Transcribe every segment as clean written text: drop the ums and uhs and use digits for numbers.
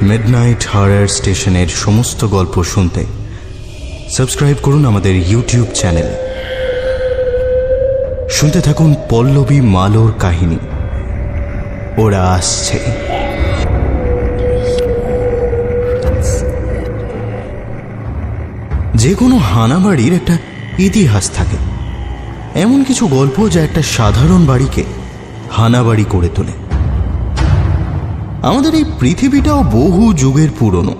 Midnight horror স্টেশনের সমস্ত গল্প শুনতে সাবস্ক্রাইব করুন আমাদের ইউটিউব চ্যানেল। শুনতে থাকুন পল্লবী মালোর কাহিনী ওরা আসছে। যে কোনো হানাবাড়ির একটা ইতিহাস থাকে, এমন কিছু গল্প যা একটা সাধারণ বাড়িকে হানাবাড়ি করে তোলে। আমাদের এই পৃথিবীটাও বহু যুগের পুরনো,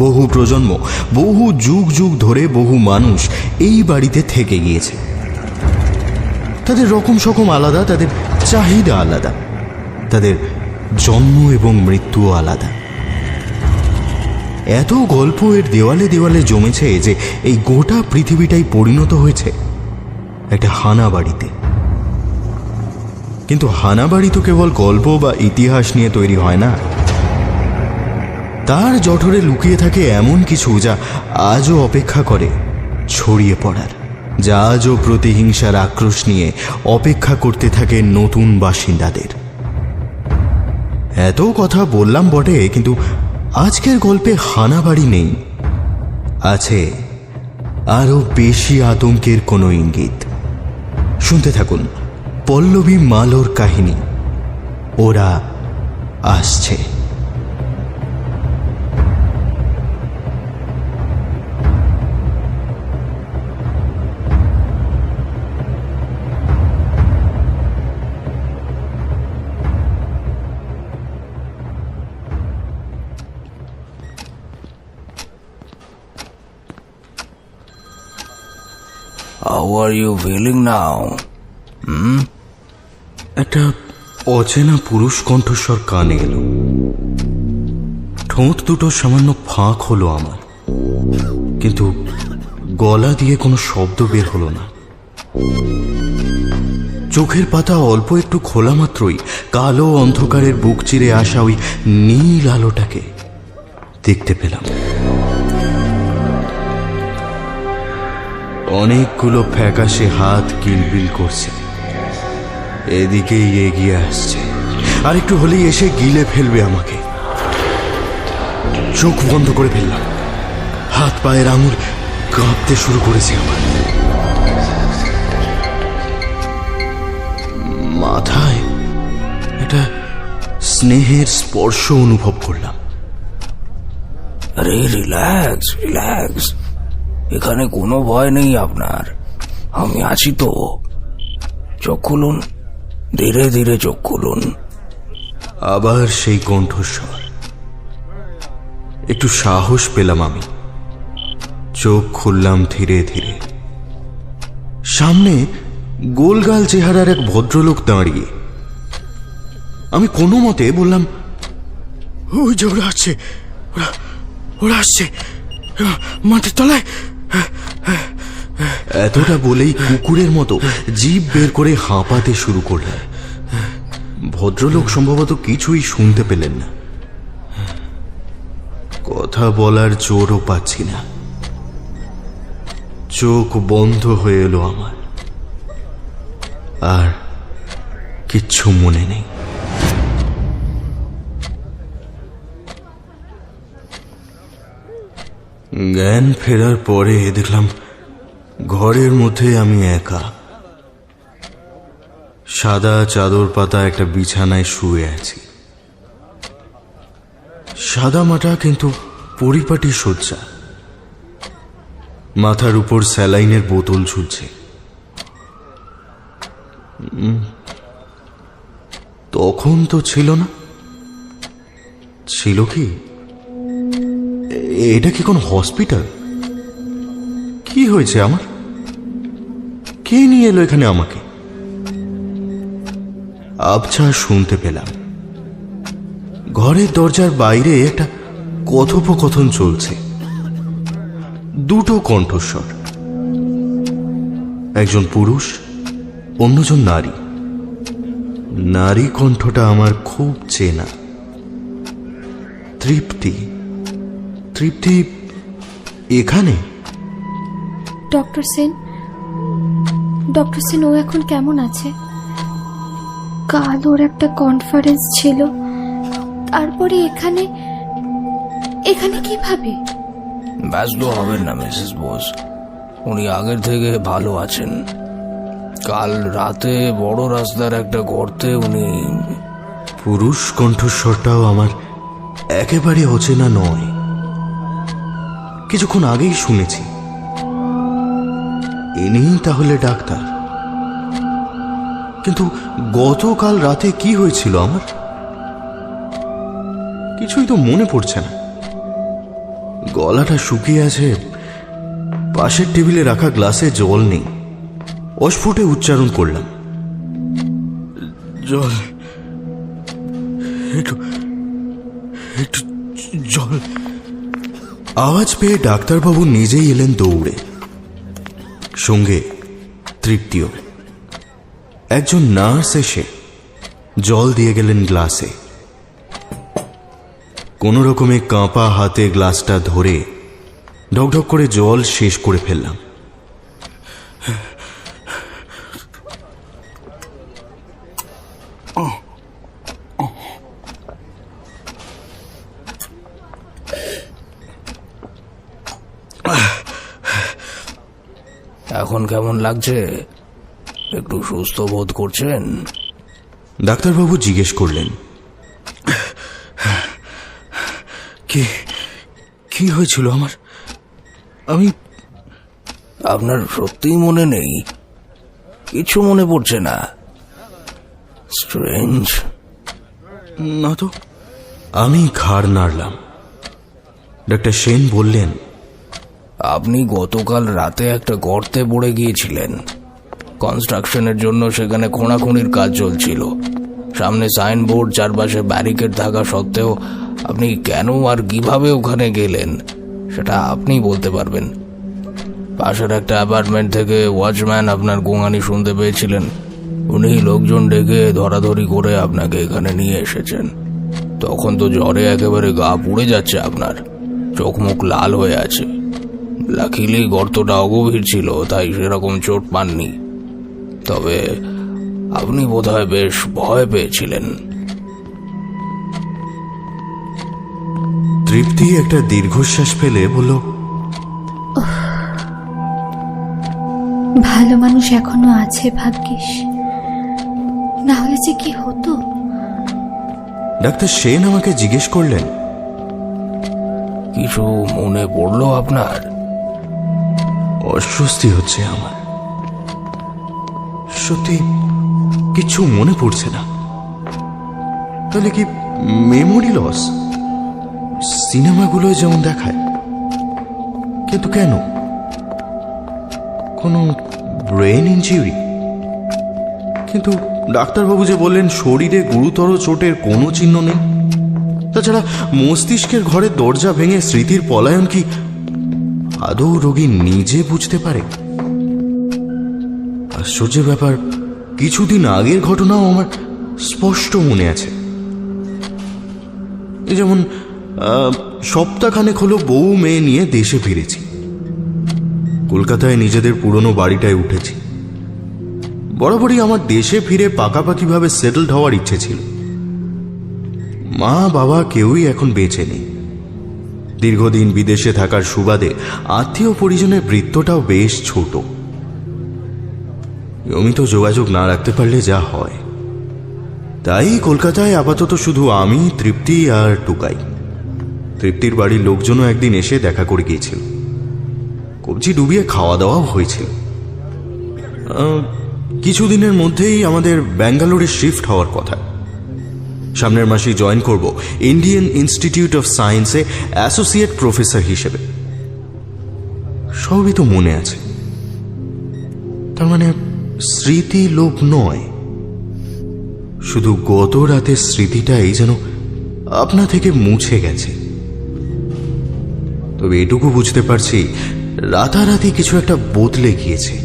বহু প্রজন্ম, বহু যুগ যুগ ধরে বহু মানুষ এই বাড়িতে থেকে গিয়েছে। তাদের রকম সকম আলাদা, তাদের চাহিদা আলাদা, তাদের জন্ম এবং মৃত্যুও আলাদা। এত গল্প এর দেওয়ালে দেওয়ালে জমেছে যে এই গোটা পৃথিবীটাই পরিণত হয়েছে একটা হানাবাড়িতে। কিন্তু হানাবাড়ি তো কেবল গল্প বা ইতিহাস নিয়ে তৈরি হয় না, তার জঠরে লুকিয়ে থাকে এমন কিছু যা আজও অপেক্ষা করে ছড়িয়ে পড়ার, যা আজও প্রতিহিংসার আক্রোশ নিয়ে অপেক্ষা করতে থাকে নতুন বাসিন্দাদের। এত কথা বললাম বটে, কিন্তু আজকের গল্পে হানাবাড়ি নেই, আছে আরো বেশি আতঙ্কের কোনো ইঙ্গিত। শুনতে থাকুন পল্লবী মালোর কাহিনী ওরা আসছে। How are you feeling now? একটা অচেনা পুরুষ কণ্ঠস্বর কানে এলো। ঠোঁট দুটো সামান্য ফাঁক হলো আমার, কিন্তু গলা দিয়ে কোনো শব্দ বের হলো না। চোখের পাতা অল্প একটু খোলা মাত্রই কালো অন্ধকারের বুক চিরে আসা ওই নীল আলোটাকে দেখতে পেলাম। অনেকগুলো ফ্যাকাশে হাত কিলবিল করছে, এদিকেই এগিয়ে আসছে, আর একটু হলেই এসে গিলে ফেলবে আমাকে। চোখ বন্ধ করে ফেললাম, হাত পায়ের আঙুল কাঁপতে শুরু করেছে আমার। মাথায় একটা স্নেহের স্পর্শ অনুভব করলাম। আরে রিল্যাক্স রিল্যাক্স, এখানে কোনো ভয় নেই আপনার, আমি আছি তো। চোখ খুলুন, ধীরে ধীরে চোখ খুলুন। আবার সেই কণ্ঠস্বর। একটু সাহস পেলাম আমি, চোখ খুললাম ধীরে ধীরে। সামনে গোলগাল চেহারার এক ভদ্রলোক দাঁড়িয়ে। আমি কোনো মতে বললাম, ওই যে ওরা আসছে, ওরা আসছে মাটির তলায়। এতটা বলেই কুকুরের মতো জিভ বের করে হাঁপাতে শুরু করলেন। ভদ্রলোক সম্ভবত কিছুই শুনতে পেলেন না, কথা বলার জোরও পাচ্ছি না। চোখ বন্ধ হয়ে এলো আমার, আর কিচ্ছু মনে নেই। জ্ঞান ফেরার পরে দেখলাম ঘরের মধ্যে আমি একা। সাদা চাদর পাতা একটা বিছানায় শুয়ে আছি। সাদা মাটা কিন্তু পরিপাটি শয্যা, মাথার উপর স্যালাইনের বোতল ঝুলছে। তখন তো ছিল না, ছিল কি? এটা কি কোন হসপিটাল? কি হয়েছে আমার? কে নিয়ে এলো এখানে আমাকে? আবছা শুনতে পেলাম ঘরের দরজার বাইরে একটা কথোপকথন চলছে। দুটো কণ্ঠস্বর, একজন পুরুষ, অন্যজন নারী। নারী কণ্ঠটা আমার খুব চেনা। তৃপ্তি, তৃপ্তি এখানে? ডক্টর সেন, ডক্টর সেন ও এখন কেমন আছে? কাল ওর একটা কনফারেন্স ছিল, তারপরে এখানে এখানে কিভাবে? ব্যস্ত হবেন না মিসেস বোস, উনি আগের থেকে ভালো আছেন। কাল রাতে বড় রাস্তার একটা গর্তে উনি... পুরুষ কণ্ঠস্বরটাও আমার একেবারে অচেনা নয়। কিছুক্ষণ আগেই শুনেছি। ইনিই তাহলে ডাক্তার। কিন্তু গতকাল রাতে কি হয়েছিল আমার কিছুই তো মনে পড়ছে না। গলাটা শুকিয়ে আছে, পাশের টেবিলে রাখা গ্লাসে জল নেই। অস্ফুটে উচ্চারণ করলাম, জল, একটু একটু জল। আওয়াজ পেয়ে ডাক্তারবাবু নিজেই এলেন দৌড়ে, সঙ্গে তৃপ্তিও। একজন নার্স এসে জল দিয়ে গেলেন গ্লাসে। কোনো রকমে কাঁপা হাতে গ্লাসটা ধরে ঢকঢক করে জল শেষ করে ফেললাম। এখন কেমন লাগছে? একটু সুস্থ বোধ করছেন? ডাক্তারবাবু জিজ্ঞেস করলেন, কি হয়েছিল আমার? আপনার সত্যিই মনে নেই? কিছু মনে পড়ছে না? স্ট্রেঞ্জ। না তো। আমি ঘাড় নাড়লাম। ডাক্তার সেন বললেন, আপনি গতকাল রাতে একটা গর্তে পড়ে গিয়েছিলেন। কনস্ট্রাকশনের জন্য সেখানে খোঁড়াখুঁড়ির কাজ চলছিল। সামনে সাইনবোর্ড, চারপাশে ব্যারিকেড থাকা সত্ত্বেও আপনি কেন আর কিভাবে ওখানে গেলেন সেটা আপনি বলতে পারবেন। পাশের একটা অ্যাপার্টমেন্ট থেকে ওয়াচম্যান আপনার গোঙানি শুনতে পেয়েছিলেন। উনি লোকজন ডেকে ধরাধরি করে আপনাকে এখানে নিয়ে এসেছেন। তখন তো জ্বরে একেবারে গা পুড়ে যাচ্ছে আপনার, চোখ মুখ লাল হয়ে আছে। লাকিলি গর্তটা অগভীর ছিল, তাই সেরকম চোট পাননি। তবে আপনি বোধহয় বেশ ভয় পেয়েছিলেন। তৃপ্তি একটা দীর্ঘশ্বাস ফেলে বলল, ভালো মানুষ এখনো আছে ভাগ্যিস, না হলে যে কি হতো। ডাক্তার সেন আমাকে জিজ্ঞেস করলেন, কিছু মনে পড়লো আপনার? অস্বস্তি হচ্ছে আমার, সত্যি কিছু মনে পড়ছে না। তাহলে কি মেমোরি লস? সিনেমাগুলোয় যেমন দেখায়, কিন্তু কেন? কোনো ব্রেন ইনজুরি? কিন্তু ডাক্তারবাবু যে বললেন শরীরে গুরুতর চোটের কোনো চিহ্ন নেই। তাছাড়া মস্তিষ্কের ঘরের দরজা ভেঙে স্মৃতির পলায়ন কি আদৌ রোগী নিজে বুঝতে পারে? আশ্চর্যের ব্যাপার, কিছুদিন আগের ঘটনাও আমার স্পষ্ট মনে আছে। যেমন সপ্তাহখানেক হলো বউ মেয়ে নিয়ে দেশে ফিরেছি। কলকাতায় নিজেদের পুরনো বাড়িটায় উঠেছি। বরাবরই আমার দেশে ফিরে পাকাপাকিভাবে সেটেলড হওয়ার ইচ্ছে ছিল। মা বাবা কেউই এখন বেঁচে নেই। দীর্ঘদিন বিদেশে থাকার সুবাদে আত্মীয় পরিজনের বৃত্তটাও বেশ ছোট। নিয়মিত যোগাযোগ না রাখতে পারলে যা হয়। তাই কলকাতায় আপাতত শুধু আমি, তৃপ্তি আর টুকাই। তৃপ্তির বাড়ির লোকজনও একদিন এসে দেখা করে গিয়েছিল। কবজি ডুবিয়ে খাওয়া দাওয়াও হয়েছিল। কিছুদিনের মধ্যেই আমাদের ব্যাঙ্গালোরে শিফট হওয়ার কথা। সামনের মাসেই জয়েন করব ইন্ডিয়ান ইনস্টিটিউট অফ সায়েন্সে অ্যাসোসিয়েট প্রফেসর হিসেবে। সবই তো মনে আছে। তার মানে স্মৃতি লোপ নয়, শুধু গত রাতের স্মৃতিটাই যেন আপনা থেকে মুছে গেছে। তবে এটুকু বুঝতে পারছি, রাতারাতি কিছু একটা বদলে গিয়েছে।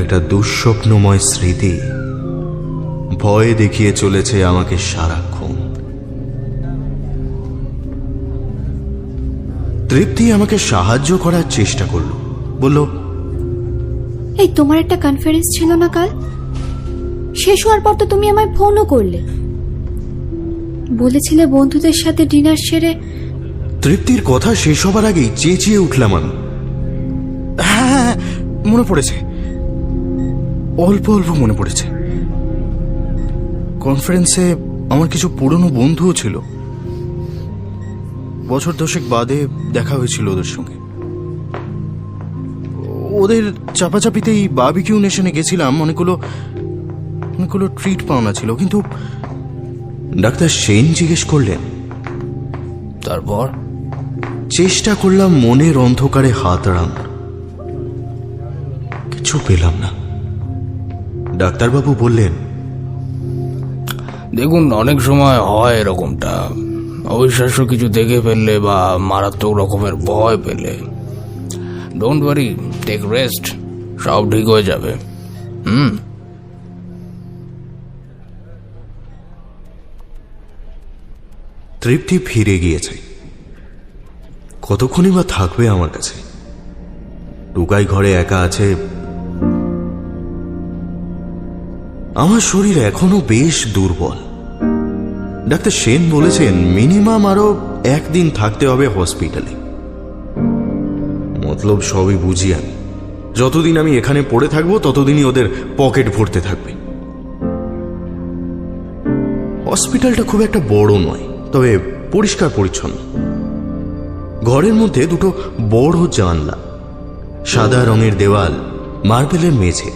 একটা দুঃস্বপ্নময় স্মৃতি ভয় দেখিয়ে চলেছে আমাকে সারাক্ষণ। তৃপ্তি আমাকে সাহায্য করার চেষ্টা করল, বলল, এই তোমার একটা কনফারেন্স ছিল না কাল? শেষ হওয়ার পর তো তুমি আমায় ফোনও করলে। বলেছিলে বন্ধুদের সাথে ডিনার সেরে। তৃপ্তির কথা শেষ হবার আগেই চেঁচিয়ে উঠলাম আমি। হ্যাঁ, মনে পড়েছে, অল্প অল্প মনে পড়েছে। কনফারেন্সে আমার কিছু পুরনো বন্ধুও ছিল। বছর 10 বাদে দেখা হয়েছিল ওদের সঙ্গে। ওদের চাপাচাপিতেই বারবিকিউ নেশনে গেছিলাম। অনেকগুলো ট্রিট পাওনা ছিল, কিন্তু ডাক্তার সেন জিজ্ঞেস করলেন। তারপর চেষ্টা করলাম মনের অন্ধকারে হাত রাঙানোর, কিছু পেলাম না। ডাক্তারবাবু বললেন, দেখুন, অনেক সময় হয় এরকমটা। অবিশ্বাস্য কিছু দেখে ফেললে বা মারাত্মক রকমের ভয় পেলে। ডোন্ট ওয়ারি, টেক রেস্ট, সব ঠিক হয়ে যাবে। তৃপ্তি ফিরে গিয়েছে। কতক্ষণই বা থাকবে আমার কাছে? টুকাই ঘরে একা আছে। আমার শরীর এখনো বেশ দুর্বল। ডাক্তার সেন বলেছেন মিনিমাম আরো 1 দিন থাকতে হবে হসপিটালে। মতলব সবই বুঝি আমি। যতদিন আমি এখানে পড়ে থাকবো ততদিনই ওদের পকেট ভরতে থাকবে। হসপিটালটা খুব একটা বড় নয়, তবে পরিষ্কার পরিচ্ছন্ন। ঘরের মধ্যে 2টো বড় জানলা, সাদা রঙের দেওয়াল, মার্বেলের মেঝে।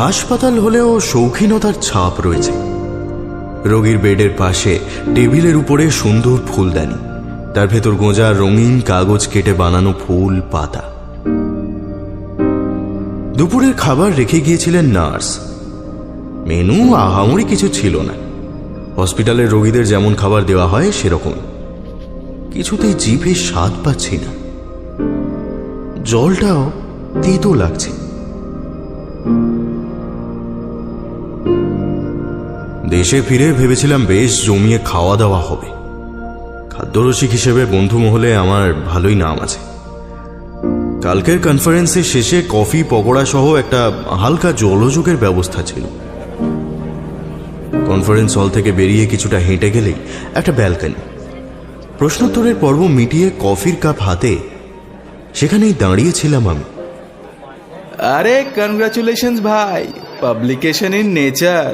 হাসপাতাল হলেও শৌখিনতার ছাপ রয়েছে। রোগীর বেডের পাশে টেবিলের উপরে সুন্দর ফুলদানি, তার ভেতর গোঁজা রঙিন কাগজ কেটে বানানো ফুল পাতা। দুপুরের খাবার রেখে গিয়েছিলেন নার্স। মেনু আহামরি কিছু ছিল না। হসপিটালের রোগীদের যেমন খাবার দেওয়া হয় সেরকম। কিছুতেই জিভে স্বাদ পাচ্ছি না। জলটাও তেতো লাগছে। দেশে ফিরে ভেবেছিলাম বেশ জমিয়ে খাওয়া দাওয়া হবে। খাদ্যরসিক হিসেবে বন্ধু মহলে আমার ভালোই নাম আছে। কালকের কনফারেন্সের শেষে কফি পকোড়া সহ একটা হালকা জলযোগের ব্যবস্থা ছিল। কনফারেন্স হল থেকে বেরিয়ে কিছুটা হেঁটে গেলেই একটা ব্যালকনি। প্রশ্নোত্তরের পর্ব মিটিয়ে কফির কাপ হাতে সেখানেই দাঁড়িয়েছিলাম আমি। আরে কনগ্রাচুলেশনস ভাই, পাবলিকেশন ইন নেচার।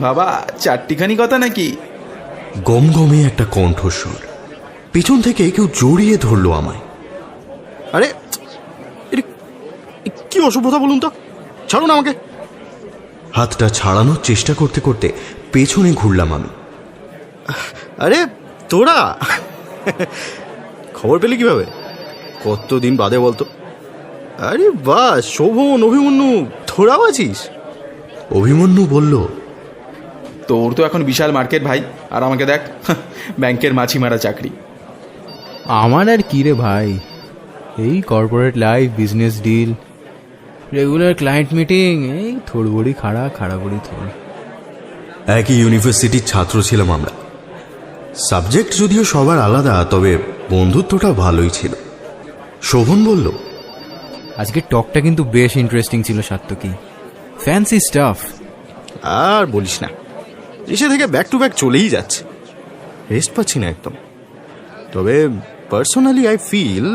বাবা, 4টিখানি কথা নাকি? গমগমে একটা কণ্ঠস্বর। পিছন থেকে কেউ জড়িয়ে ধরলো আমায়। আরে কি অসভ্যতা বলুন তো, ছাড়ুন আমাকে। হাতটা ছাড়ানোর চেষ্টা করতে করতে পেছনে ঘুরলাম আমি। আরে তোরা খবর পেলি কিভাবে? কতদিন বাদে বলতো? আরে বাস, শোভন, অভিমন্যু, তোরাও আছিস? অভিমন্যু বলল, তোর তো এখন বিশাল মার্কেট ভাই, আর আমাকে দেখ, ব্যাংকের মাছি মারা চাকরি। আমার আর কি রে ভাই, এই corporate life, business deal, regular client meeting, এই থোড়বড়ি খাড়া বড়ি থোড়। একই ইউনিভার্সিটির ছাত্র ছিলাম আমরা। সাবজেক্ট যদিও সবার আলাদা, তবে বন্ধুত্বটা ভালোই ছিল। শোভন বলল, আজকে টকটা কিন্তু বেশ ইন্টারেস্টিং ছিল সাত্তকী, ফ্যান্সি স্টাফ। আর বলিস না, এসে থেকে ব্যাক টু ব্যাক চলেই যাচ্ছে, রেস্ট পাচ্ছি না একদম। তবে পার্সোনালি আই ফিল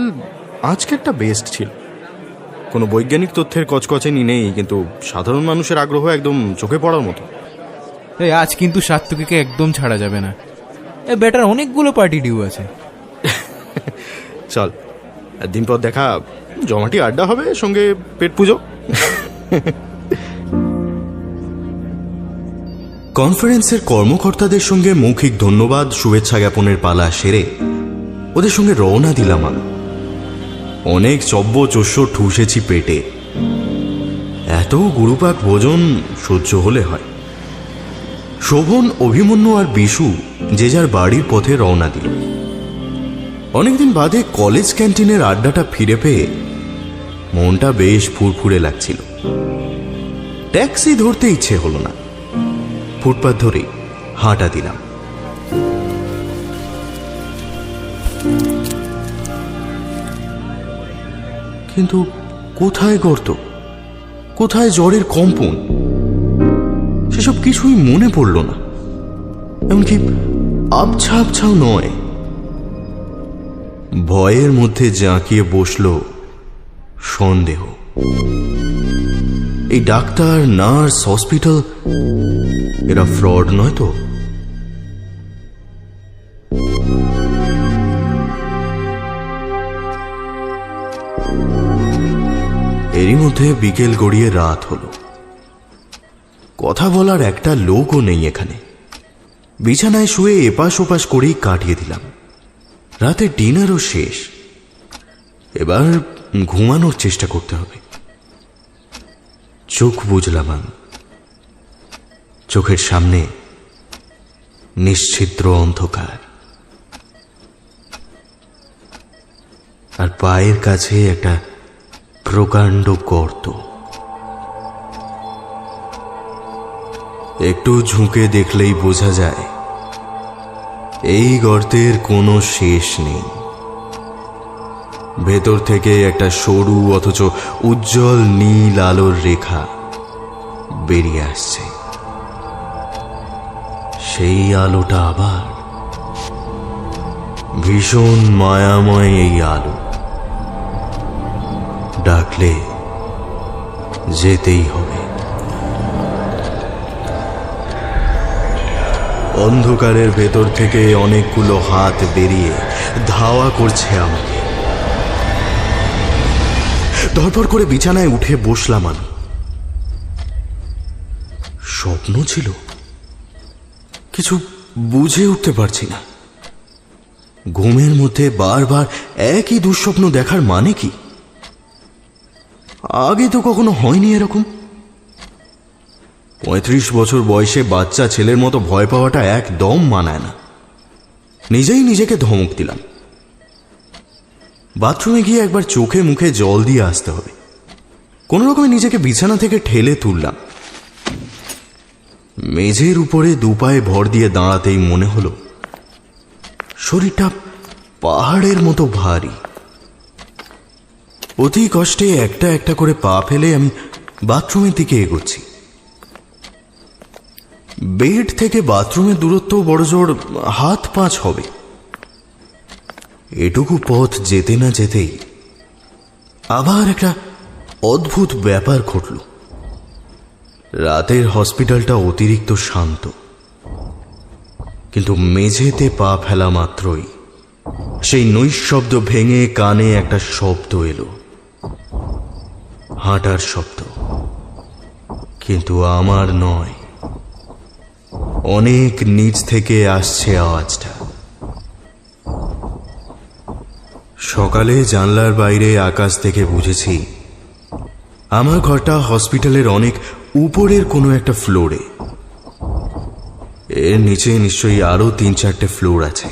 আজকেরটা বেস্ট ছিল। কোনো বৈজ্ঞানিক তথ্যের কচকচানি নেই, কিন্তু সাধারণ মানুষের আগ্রহ একদম চোখে পড়ার মতো। এই আজ কিন্তু সাত্তকীকে একদম ছাড়া যাবে না। এ বেটার অনেকগুলো পার্টি ডিউ আছে। চল, একদিন পর দেখা, জমাটি আড্ডা হবে, সঙ্গে পেট পুজো। কনফারেন্সের কর্মকর্তাদের সঙ্গে মৌখিক ধন্যবাদ শুভেচ্ছা জ্ঞাপনের পালা সেরে ওদের সঙ্গে রওনা দিলাম আমি। অনেক চব্য চস্য ঠুসেছি পেটে। এত গুরুপাক ভোজন সহ্য হলে হয়। শোভন, অভিমন্যু আর বিশু যে যার বাড়ির পথে রওনা দিল। অনেকদিন বাদে কলেজ ক্যান্টিনের আড্ডাটা ফিরে পেয়ে মনটা বেশ ফুরফুরে লাগছিল। ট্যাক্সি ধরতে ইচ্ছে হলো না। ফুটপাথ ধরে হাঁটা দিলাম। কিন্তু কোথায় গর্ত, কোথায় জ্বরের কম্পন, সেসব কিছুই মনে পড়ল না। এমনকি আবছা আবছাও নয়। ভয়ের মধ্যে জাঁকিয়ে বসল সন্দেহ। এই ডাক্তার, নার্স, হসপিটাল এরা ফ্রড নয় তো? এরই মধ্যে বিকেল গড়িয়ে রাত হলো। কথা বলার একটা লোকও নেই এখানে। বিছানায় শুয়ে এপাশ ওপাশ করেই কাটিয়ে দিলাম। রাতে ডিনারও শেষ, এবার ঘুমানোর চেষ্টা করতে হবে। চোখ বুঝলাম আমি। চোখের সামনে নিশ্ছিদ্র অন্ধকার, আর পায়ের কাছে একটা প্রকাণ্ড গর্ত। একটু ঝুঁকে দেখলেই বোঝা যায় এই গর্তের কোনো শেষ নেই। ভেতর থেকে একটা সরু অথচ উজ্জ্বল নীল আলোর রেখা বেরিয়ে আসছে। সেই আলোটা আবার ভীষণ মায়াময়। এই আলো ডাকলে যেতেই হবে। অন্ধকারের ভেতর থেকে অনেকগুলো হাত বেরিয়ে ধাওয়া করছে আমাকে। ধরপড় করে বিছানায় উঠে বসলাম আমি। স্বপ্ন ছিল? কিছু বুঝে উঠতে পারছি না। ঘুমের মধ্যে বারবার একই দুঃস্বপ্ন দেখার মানে কি? আগে তো কখনো হয়নি এরকম। 35 বছর বয়সে বাচ্চা ছেলের মতো ভয় পাওয়াটা একদম মানায় না। নিজেই নিজেকে ধমক দিলাম। বাথরুমে গিয়ে একবার চোখে মুখে জল দিয়ে আসতে হবে। কোনো রকমে নিজেকে বিছানা থেকে ঠেলে তুললাম। মেঝের উপরে দুপায়ে ভর দিয়ে দাঁড়াতেই মনে হলো শরীরটা পাহাড়ের মতো ভারী। অতি কষ্টে একটা একটা করে পা ফেলে আমি বাথরুমের দিকে এগোচ্ছি। বেড থেকে বাথরুমের দূরত্ব বড়জোর হাত 5 হবে। এটুকু পথ যেতে না যেতেই আবার একটা অদ্ভুত ব্যাপার ঘটল। রাতের হসপিটালটা অতিরিক্ত শান্ত, কিন্তু মেঝেতে পা ফেলা মাত্রই সেই নৈশব্দ ভেঙে কানে একটা শব্দ এলো। হাঁটার শব্দ, কিন্তু আমার নয়। অনেক নিচ থেকে আসছে আওয়াজটা। সকালে জানলার বাইরে আকাশ থেকে বুঝেছি আমার ঘরটা হসপিটালের অনেক উপরের কোনো একটা ফ্লোরে। এর নিচে নিশ্চয়ই আরো 3-4টে ফ্লোর আছে,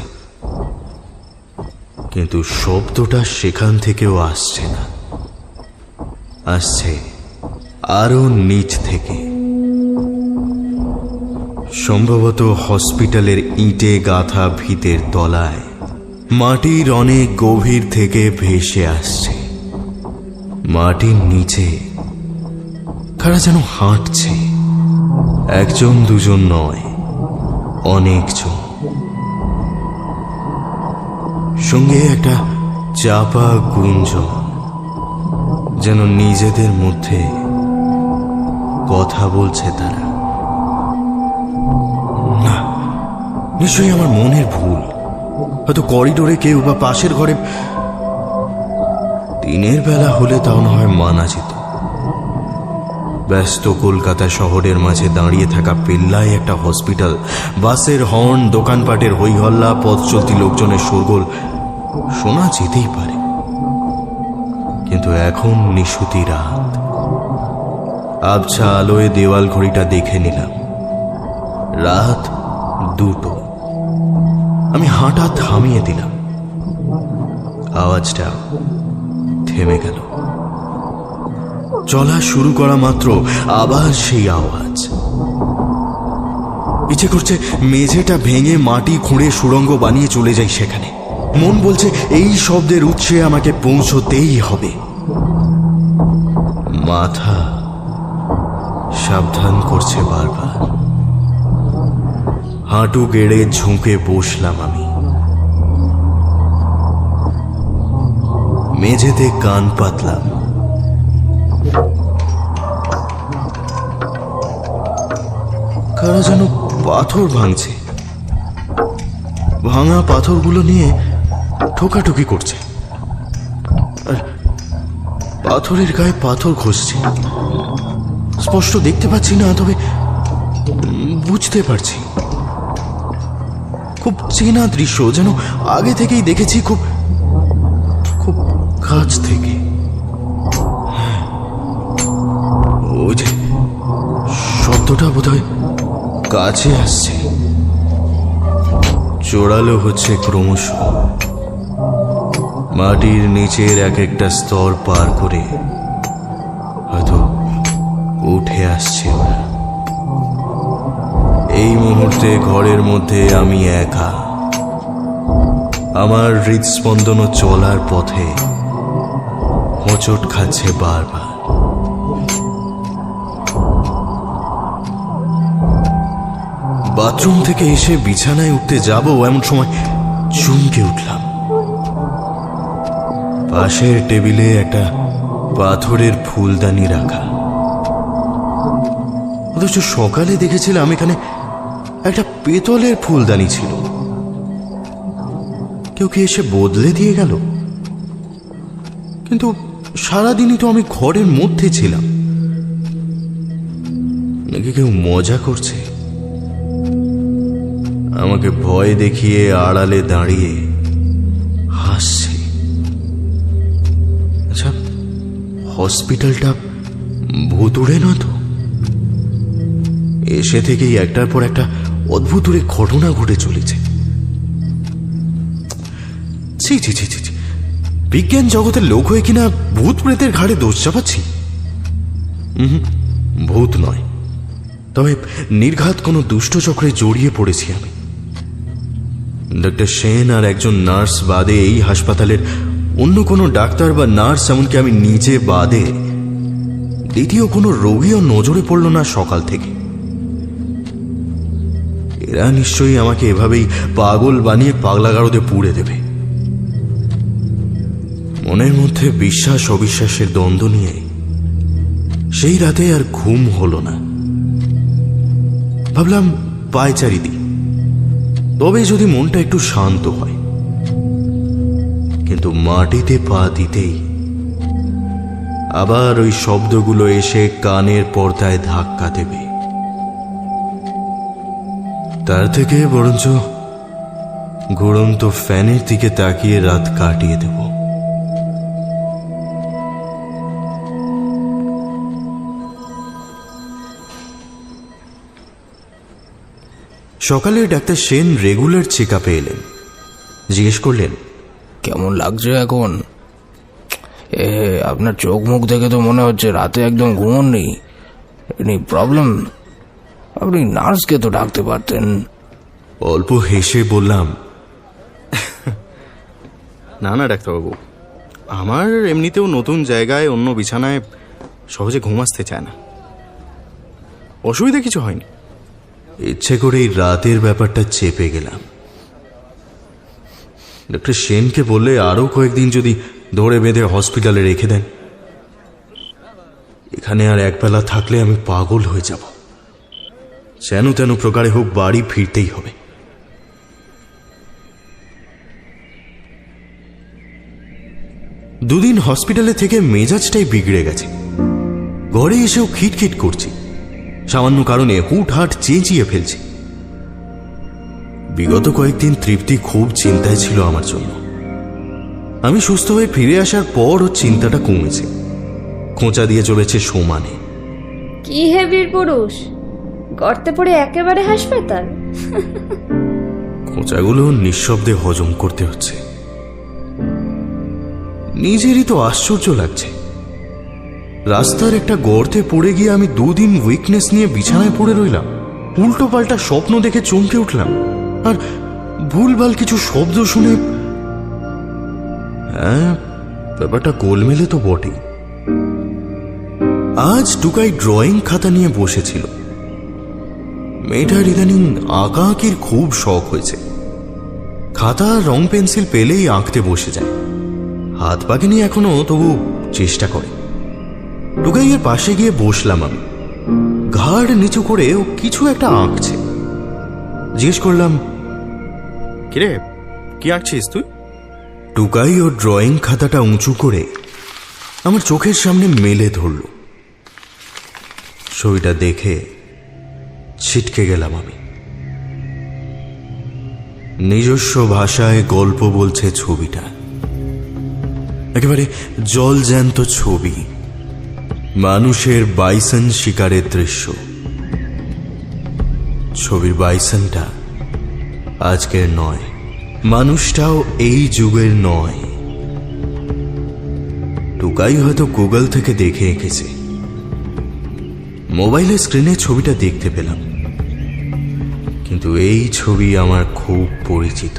কিন্তু শব্দটা সেখান থেকেও আসছে না, আসছে আরো নিচ থেকে। সম্ভবত হসপিটালের ইটে গাঁথা ভিতের তলায় মাটির অনেক গভীর থেকে ভেসে আসছে। মাটির নিচে কারা যেন হাঁটছে। একজন দুজন নয়, অনেকজন। সঙ্গে একটা চাপা গুঞ্জন, যেন নিজেদের মধ্যে কথা বলছে তারা। না, নিশ্চয়ই আমার মনের ভুল। হয়তো করিডোরে কেউ বা পাশের ঘরে। দিনের বেলা হলে তাও না হয় মানা যেত। ব্যস্ত কলকাতা শহরের মাঝে দাঁড়িয়ে থাকা পেল্লায় একটা হসপিটাল, বাসের হর্ন, দোকানপাটের হইহল্লা, পথ চলতি লোকজনের শোরগোল শোনা যেতেই পারে। কিন্তু এখন নিশুতি রাত। আবছা আলোয় দেওয়াল ঘড়িটা দেখে নিলাম, রাত 2টো। আমি হাঁটা থামিয়ে দিলাম। আওয়াজটা থেমে গেল। চলা শুরু করা মাত্র আবার সেই আওয়াজ। ইচ্ছে করছে মেঝেটা ভেঙে মাটি খুঁড়ে সুড়ঙ্গ বানিয়ে চলে যাই সেখানে। মন বলছে এই শব্দের উৎসে আমাকে পৌঁছতেই হবে। মাথা সাবধান করছে বারবার। হাঁটু গেড়ে ঝুঁকে বসলাম আমি। মেঝেতে কান পাতলাম। কারা যেন পাথর ভাঙছে, ভাঙা পাথরগুলো নিয়ে ঠোকাঠুকি করছে, আর পাথরের গায়ে পাথর ঘষছে। স্পষ্ট দেখতে পাচ্ছি না, তবে বুঝতে পারছি। খুব চেনা দৃশ্য, যেন আগে থেকেই দেখেছি, খুব খুব কাছ থেকে। ওই যে শব্দটা বোধহয় কাছে আসছে, জোরালো হচ্ছে ক্রমশ। মাটির নিচের এক একটা স্তর পার করে হয়তো উঠে আসছে ওরা। এই মুহূর্তে ঘরের মধ্যে আমি একা। আমার হৃদস্পন্দন চলার পথে হোঁচট খাচ্ছে বারবার। বাথরুম থেকে এসে বিছানায় উঠতে যাব, এমন সময় চমকে উঠলাম। পাশের টেবিলে একটা পাথরের ফুলদানি রাখা, অথচ সকালে দেখেছিলাম এখানে একটা পেতলের ফুলদানি ছিল। কেউ কি এসে বদলে দিয়ে গেল? কিন্তু সারাদিনই তো আমি ঘরের মধ্যে ছিলাম। নাকি কেউ মজা করছে? আমাকে ভয় দেখিয়ে আড়ালে দাঁড়িয়ে হাসছে। আচ্ছা, হসপিটালটা ভুতুড়ে না তো? এসে থেকেই একটার পর একটা অদ্ভুতুড়ে ঘটনা ঘটে চলেছে। ছি ছি ছি ছি, বিজ্ঞান জগতের লোক হয়ে কিনা ভূত প্রেতের ঘাড়ে দোষ চাপাচ্ছি। ভূত নয়, তবে নির্ঘাত কোনো দুষ্ট চক্রে জড়িয়ে পড়েছি আমি। ডক্টর সেন আর একজন নার্স বাদে এই হাসপাতালের অন্য কোনো ডাক্তার বা নার্স, এমনকি আমি নিজে বাদে দ্বিতীয় কোনো রোগীও নজরে পড়ল না সকাল থেকে। এরা নিশ্চয়ই আমাকে এভাবেই পাগল বানিয়ে পাগলাগারদে পুড়ে দেবে। মনের মধ্যে বিশ্বাস অবিশ্বাসের দ্বন্দ্ব নিয়ে সেই রাতে আর ঘুম হলো না। ভাবলাম পায়চারি দিই, তবে যদি মনটা একটু শান্ত হয়। কিন্তু মাটিতে পা দিতেই আবার ওই শব্দগুলো এসে কানের পর্দায় ধাক্কা দেবে। তার থেকে বরঞ্চ ঘুরন্ত ফ্যানের দিকে তাকিয়ে রাত কাটিয়ে দেব। সকালে ডাক্তার সেন রেগুলার চেক আপে এলেন। জিজ্ঞেস করলেন, কেমন লাগছে এখন? আপনার চোখ মুখ দেখে তো মনে হচ্ছে রাতে একদম ঘুমোননি। Any problem? আপনি নার্সকে তো ডাকতে পারতেন। অল্প হেসে বললাম, না না ডাক্তারবাবু, আমার এমনিতেও নতুন জায়গায় অন্য বিছানায় সহজে ঘুম আসতে চায় না। অসুবিধা কিছু হয়নি। ইচ্ছে করেই রাতের ব্যাপারটা চেপে গেলাম। ডক্টর সেনকে বললে আরো কয়েকদিন যদি ধরে বেঁধে হসপিটালে রেখে দেন। এখানে আর একবেলা থাকলে আমি পাগল হয়ে যাব। যেন তেন প্রকারে হোক বাড়ি ফিরতেই হবে। দুদিন হসপিটালে থেকে মেজাজটাই বিগড়ে গেছে। ঘরে এসেও খিটখিট করছি, সামান্য কারণে হুটহাট চেঁচিয়ে ফেলছি। বিগত কয়েকদিন তৃপ্তি খুব চিন্তায় ছিল আমার জন্য। আমি সুস্থ হয়ে ফিরে আসার পর ওর চিন্তাটা কমেছে, খোঁচা দিয়ে চলেছে সমানে। কি হে বীর পুরুষ, গর্তে পড়ে একেবারে হাসপাতাল? খোঁচাগুলো নিঃশব্দে হজম করতে হচ্ছে। নিজেরই তো আশ্চর্য লাগছে। রাস্তার একটা গর্তে পড়ে গিয়ে আমি দুদিন উইকনেস নিয়ে বিছানায় পড়ে রইলাম। উল্টো পাল্টা স্বপ্ন দেখে চমকে উঠলাম, আর ভুলভাল কিছু শব্দ শুনে। হ্যাঁ, ব্যাপারটা গোলমেলে তো বটেই। আজ টুকাই ড্রয়িং খাতা নিয়ে বসেছিল। মেয়েটার ইদানিং আঁকা আঁকির খুব শখ হয়েছে। খাতা রং পেন্সিল পেলেই আঁকতে বসে যায়। হাত পাকেনি এখনো, তবু চেষ্টা করে। টুকাইয়ের পাশে গিয়ে বসলাম আমি। ঘাড় নিচু করে ও কিছু একটা আঁকছে। জিজ্ঞেস করলাম, কিরে কি আঁকছিস তুই? টুকাই ও ড্রয়িং খাতাটা উঁচু করে আমার চোখের সামনে মেলে ধরল। ছবিটা দেখে ছিটকে গেলাম আমি। নিজস্ব ভাষায় গল্প বলছে ছবিটা। একেবারে জলজ্যান্ত ছবি, মানুষের বাইসন শিকারের দৃশ্য। ছবির বাইসনটা আজকের নয়, মানুষটাও এই যুগের নয়। টুকাই হয়তো গুগল থেকে দেখে এঁকেছে। মোবাইলের স্ক্রিনে ছবিটা দেখতে পেলাম, কিন্তু এই ছবি আমার খুব পরিচিত।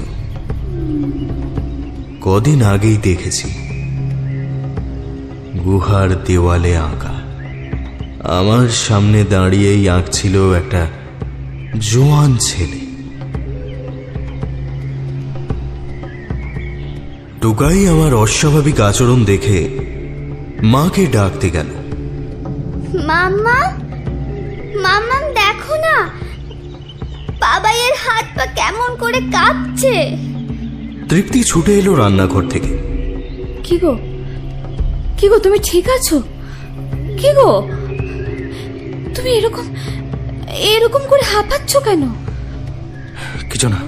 কদিন আগেই দেখেছি। গুহার দেওয়ালে আঁকা। আমার সামনে দাঁড়িয়েই আঁকছিল একটা জোয়ান ছেলে। টুকাই আমার অস্বাভাবিক আচরণ দেখে মাকে ডাকতে গেল। মাম্মা, মাম্মা দেখো না, বাবাইয়ের হাত পা কেমন করে কাঁপছে। তৃপ্তি ছুটে এলো রান্নাঘর থেকে। কি গো, কি গো, তুমি ঠিক আছো? কি গো, তুমি এরকম এরকম করে হাঁপাচ্ছ কেন? কিছু না,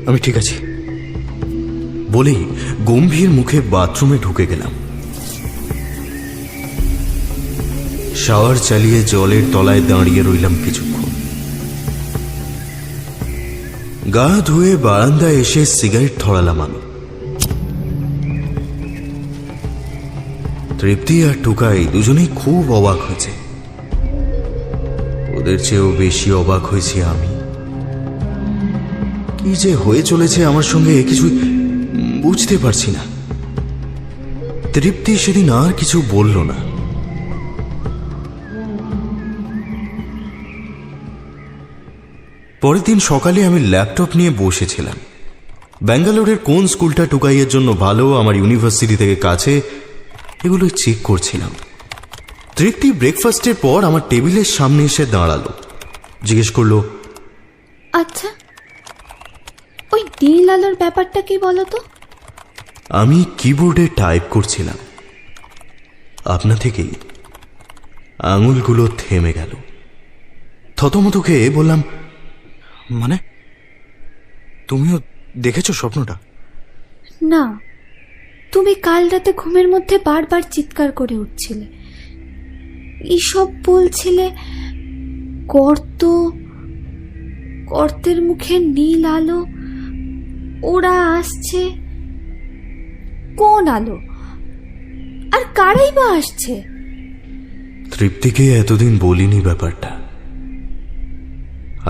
আমি ঠিক আছি বলেই গম্ভীর মুখে বাথরুমে ঢুকে গেলাম। শাওয়ার চালিয়ে জলের তলায় দাঁড়িয়ে রইলাম কিছুক্ষণ। গা ধুয়ে বারান্দায় এসে সিগারেট ধরালাম আমি। তৃপ্তি আর টুকাই দুজনেই খুব অবাক হয়েছে। ওদের চেয়েও বেশি অবাক হয়েছি আমি। কি যে হয়ে চলেছে আমার সঙ্গে কিছু বুঝতে পারছি না। তৃপ্তি সেদিন আর কিছু বলল না। পরের দিন সকালে আমি ল্যাপটপ নিয়ে বসেছিলাম। ব্যাঙ্গালোরের কোন স্কুলটা টুকাইয়ের জন্য ভালো, আমার ইউনিভার্সিটি থেকে কাছে, এগুলো চেক করছিলাম। তৃপ্তি ব্রেকফাস্টের পর আমার টেবিলের সামনে এসে দাঁড়ালো। জিজ্ঞেস করলো, আচ্ছা, ওই নীল আলোর ব্যাপারটা কি বলো তো? আমি কিবোর্ডে টাইপ করছিলাম। আপনা থেকেই আঙুলগুলো থেমে গেল। থতমত খেয়ে বললাম, মানে তুমিও দেখেছো স্বপ্নটা? না, তুমি কাল রাতে ঘুমের মধ্যে বারবার চিৎকার করে উঠছিলে, এইসব বলছিলে। গর্তের মুখে নীল আলো, ওরা আসছে। কোন আলো আর কারাই বা আসছে? তৃপ্তিকে এতদিন বলিনি ব্যাপারটা।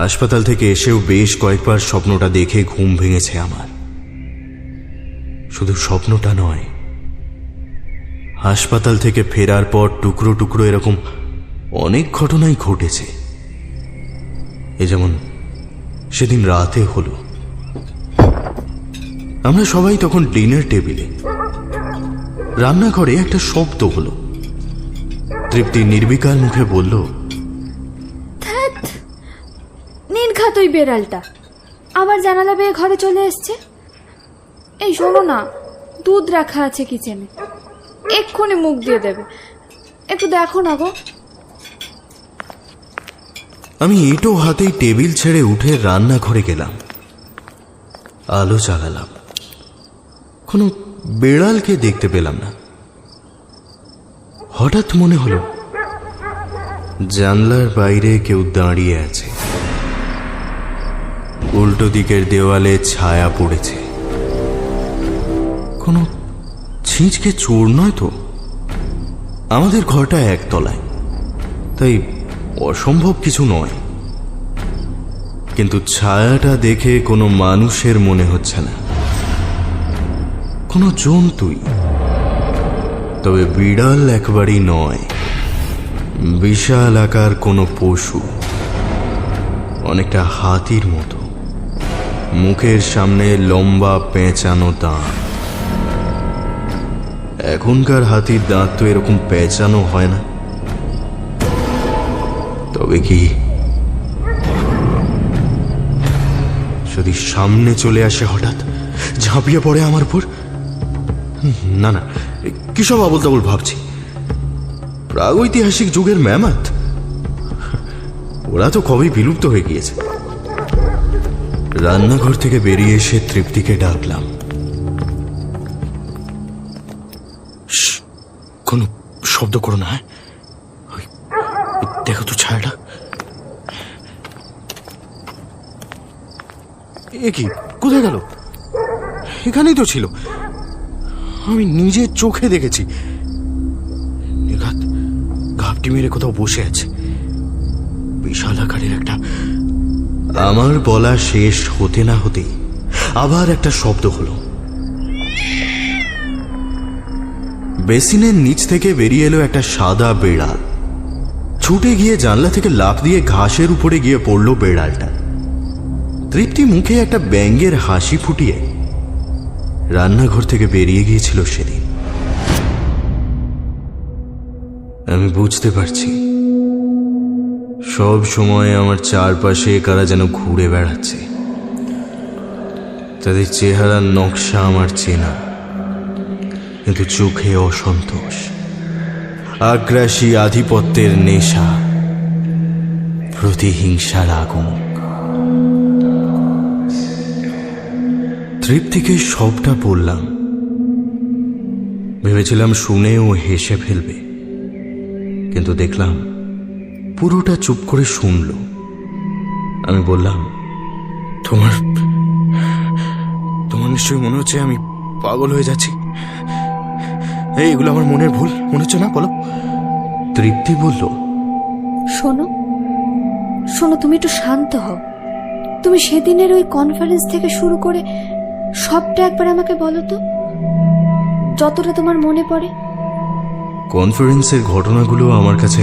হাসপাতাল থেকে এসেও বেশ কয়েকবার স্বপ্নটা দেখে ঘুম ভেঙেছে আমার। শুধু স্বপ্নটা নয়, হাসপাতাল থেকে ফেরার পর টুকরো টুকরো এরকম অনেক ঘটনাই ঘটেছে। এ যেমন সেদিন রাতে হলো। আমরা সবাই তখন ডিনার টেবিলে। রান্নাঘরে একটা শব্দ হলো। তৃপ্তি নির্বিকার মুখে বলল, নির্ঘাত ওই বেড়ালটা আবার জানালা বেয়ে ঘরে চলে এসছে। এই শোনো না, দুধ রাখা আছে কিচেনে, এক্ষুনি মুখ দিয়ে দেবে, একটু দেখো না গো। আমি এঁটো হাতেই টেবিল ছেড়ে উঠে রান্নাঘরে গেলাম। আলো জ্বালালাম। কোনো বেড়ালকে দেখতে পেলাম না। হঠাৎ মনে হলো জানলার বাইরে কেউ দাঁড়িয়ে আছে। উল্টো দিকের দেওয়ালে ছায়া পড়েছে। কোনো ছিঁচকে চোর নয় তো? আমাদের ঘরটা একতলায়, তাই অসম্ভব কিছু নয়। কিন্তু ছায়াটা দেখে কোনো মানুষের মনে হচ্ছে না, কোনো জন্তুই। তবে বিড়াল একবারই নয়, বিশাল আকার কোনো পশু। অনেকটা হাতির মতো, মুখের সামনে লম্বা পেঁচানো দাঁত। এখনকার হাতির দাঁত তো এরকম পেঁচানো হয় না। তবে কি যদি সামনে চলে আসে হঠাৎ, ঝাঁপিয়ে পড়ে আমার উপর? না না, কি সব আবল তাবল ভাবছি। প্রাগৈতিহাসিক যুগের ম্যামাথ, ওরা তো কবেই বিলুপ্ত হয়ে গিয়েছে। রান্নাঘর থেকে বেরিয়ে এসে তৃপ্তিকে ডাকলাম। কোনো শব্দ করো না, হ্যাঁ? দেখো তো ছায়াটা। এ কি, কোথায় গেল? এখানেই তো ছিল, আমি নিজের চোখে দেখেছি। নিঘাত ঘাপটি মেরে কোথাও বসে আছে, বিশাল আকারের একটা। আমার বলা শেষ হতে না হতেই আবার একটা শব্দ হলো। বেসিনের নিচ থেকে বেরিয়ে এলো একটা সাদা বেড়াল। ছুটে গিয়ে জানলা থেকে লাফ দিয়ে ঘাসের উপরে গিয়ে পড়ল বেড়ালটা। তৃপ্তি মুখে একটা ব্যঙ্গের হাসি ফুটিয়ে রান্নাঘর থেকে বেরিয়ে গিয়েছিল সেদিন। আমি বুঝতে পারছি সব সময় আমার চারপাশে কারা যেন ঘুরে বেড়াচ্ছে। তাদের চেহারার নকশা আমার চেনা, কিন্তু চোখে অসন্তোষ, আগ্রাসী আধিপত্যের নেশা, প্রতিহিংসার আগুন। তৃপ্তিকে সবটা বললাম, ভেবেছিলাম শুনে ও হেসে ফেলবে, কিন্তু দেখলাম পুরোটা চুপ করে শুনল। আমি বললাম, তোমার নিশ্চয়ই মনে হচ্ছে আমি পাগল হয়ে যাচ্ছি। এগুলো আমার মনের ভুল মনে হচ্ছে না, বলো? তৃপ্তি বলল, শোনো শোনো, তুমি একটু শান্ত হও। তুমি সেদিনের ওই কনফারেন্স থেকে শুরু করে সবটা একবার আমাকে বলো তো, যতটা তোমার মনে পড়ে। কনফারেন্সের ঘটনাগুলো আমার কাছে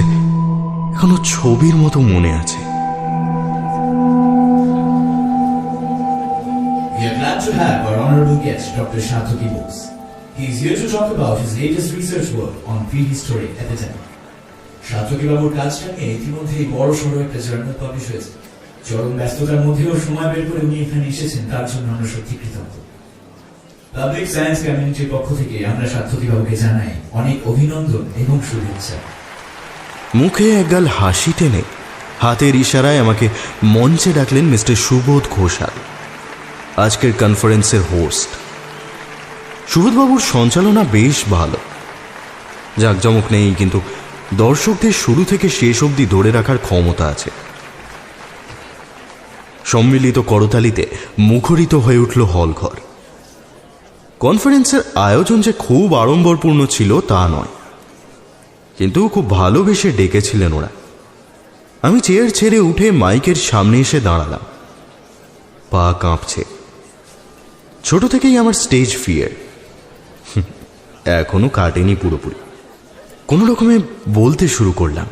এখনো ছবির মতো মনে আছে। We are glad to have our honorable guest, Dr. Shathoki Bose. He is here to talk about his latest research work on prehistoric epidemic. Shathoki বাবুর কাজটা নিয়ে ইতিমধ্যেই বড় সড়ো একটা জার্নাল পাবলিশ হয়েছে। চরম ব্যস্ততার মধ্যেও সময় বের করে উনি এখানে এসেছেন, তার জন্য আমরা সত্যি কৃতজ্ঞ। পাবলিক সায়েন্স কমিউনিটির পক্ষ থেকে আমরা সাত্তকী বাবুকে জানাই অনেক অভিনন্দন এবং শুভেচ্ছা। মুখে একগাল হাসি টেনে হাতের ইশারায় আমাকে মঞ্চে ডাকলেন মিস্টার সুবোধ ঘোষাল, আজকের কনফারেন্সের হোস্ট। সুবোধবাবুর সঞ্চালনা বেশ ভালো, জাঁকজমক নেই, কিন্তু দর্শকদের শুরু থেকে শেষ অবধি ধরে রাখার ক্ষমতা আছে। সম্মিলিত করতালিতে মুখরিত হয়ে উঠল হলঘর। কনফারেন্সের আয়োজন যে খুব আড়ম্বরপূর্ণ ছিল তা নয়, কিন্তু খুব ভালোবেসে ডেকেছিলেন ওরা। আমি চেয়ার ছেড়ে উঠে মাইকের সামনে এসে দাঁড়ালাম। পা কাঁপছে। ছোট থেকেই আমার স্টেজ ফিয়ার, এখনো কাটেনি পুরোপুরি। কোনো রকমে বলতে শুরু করলাম,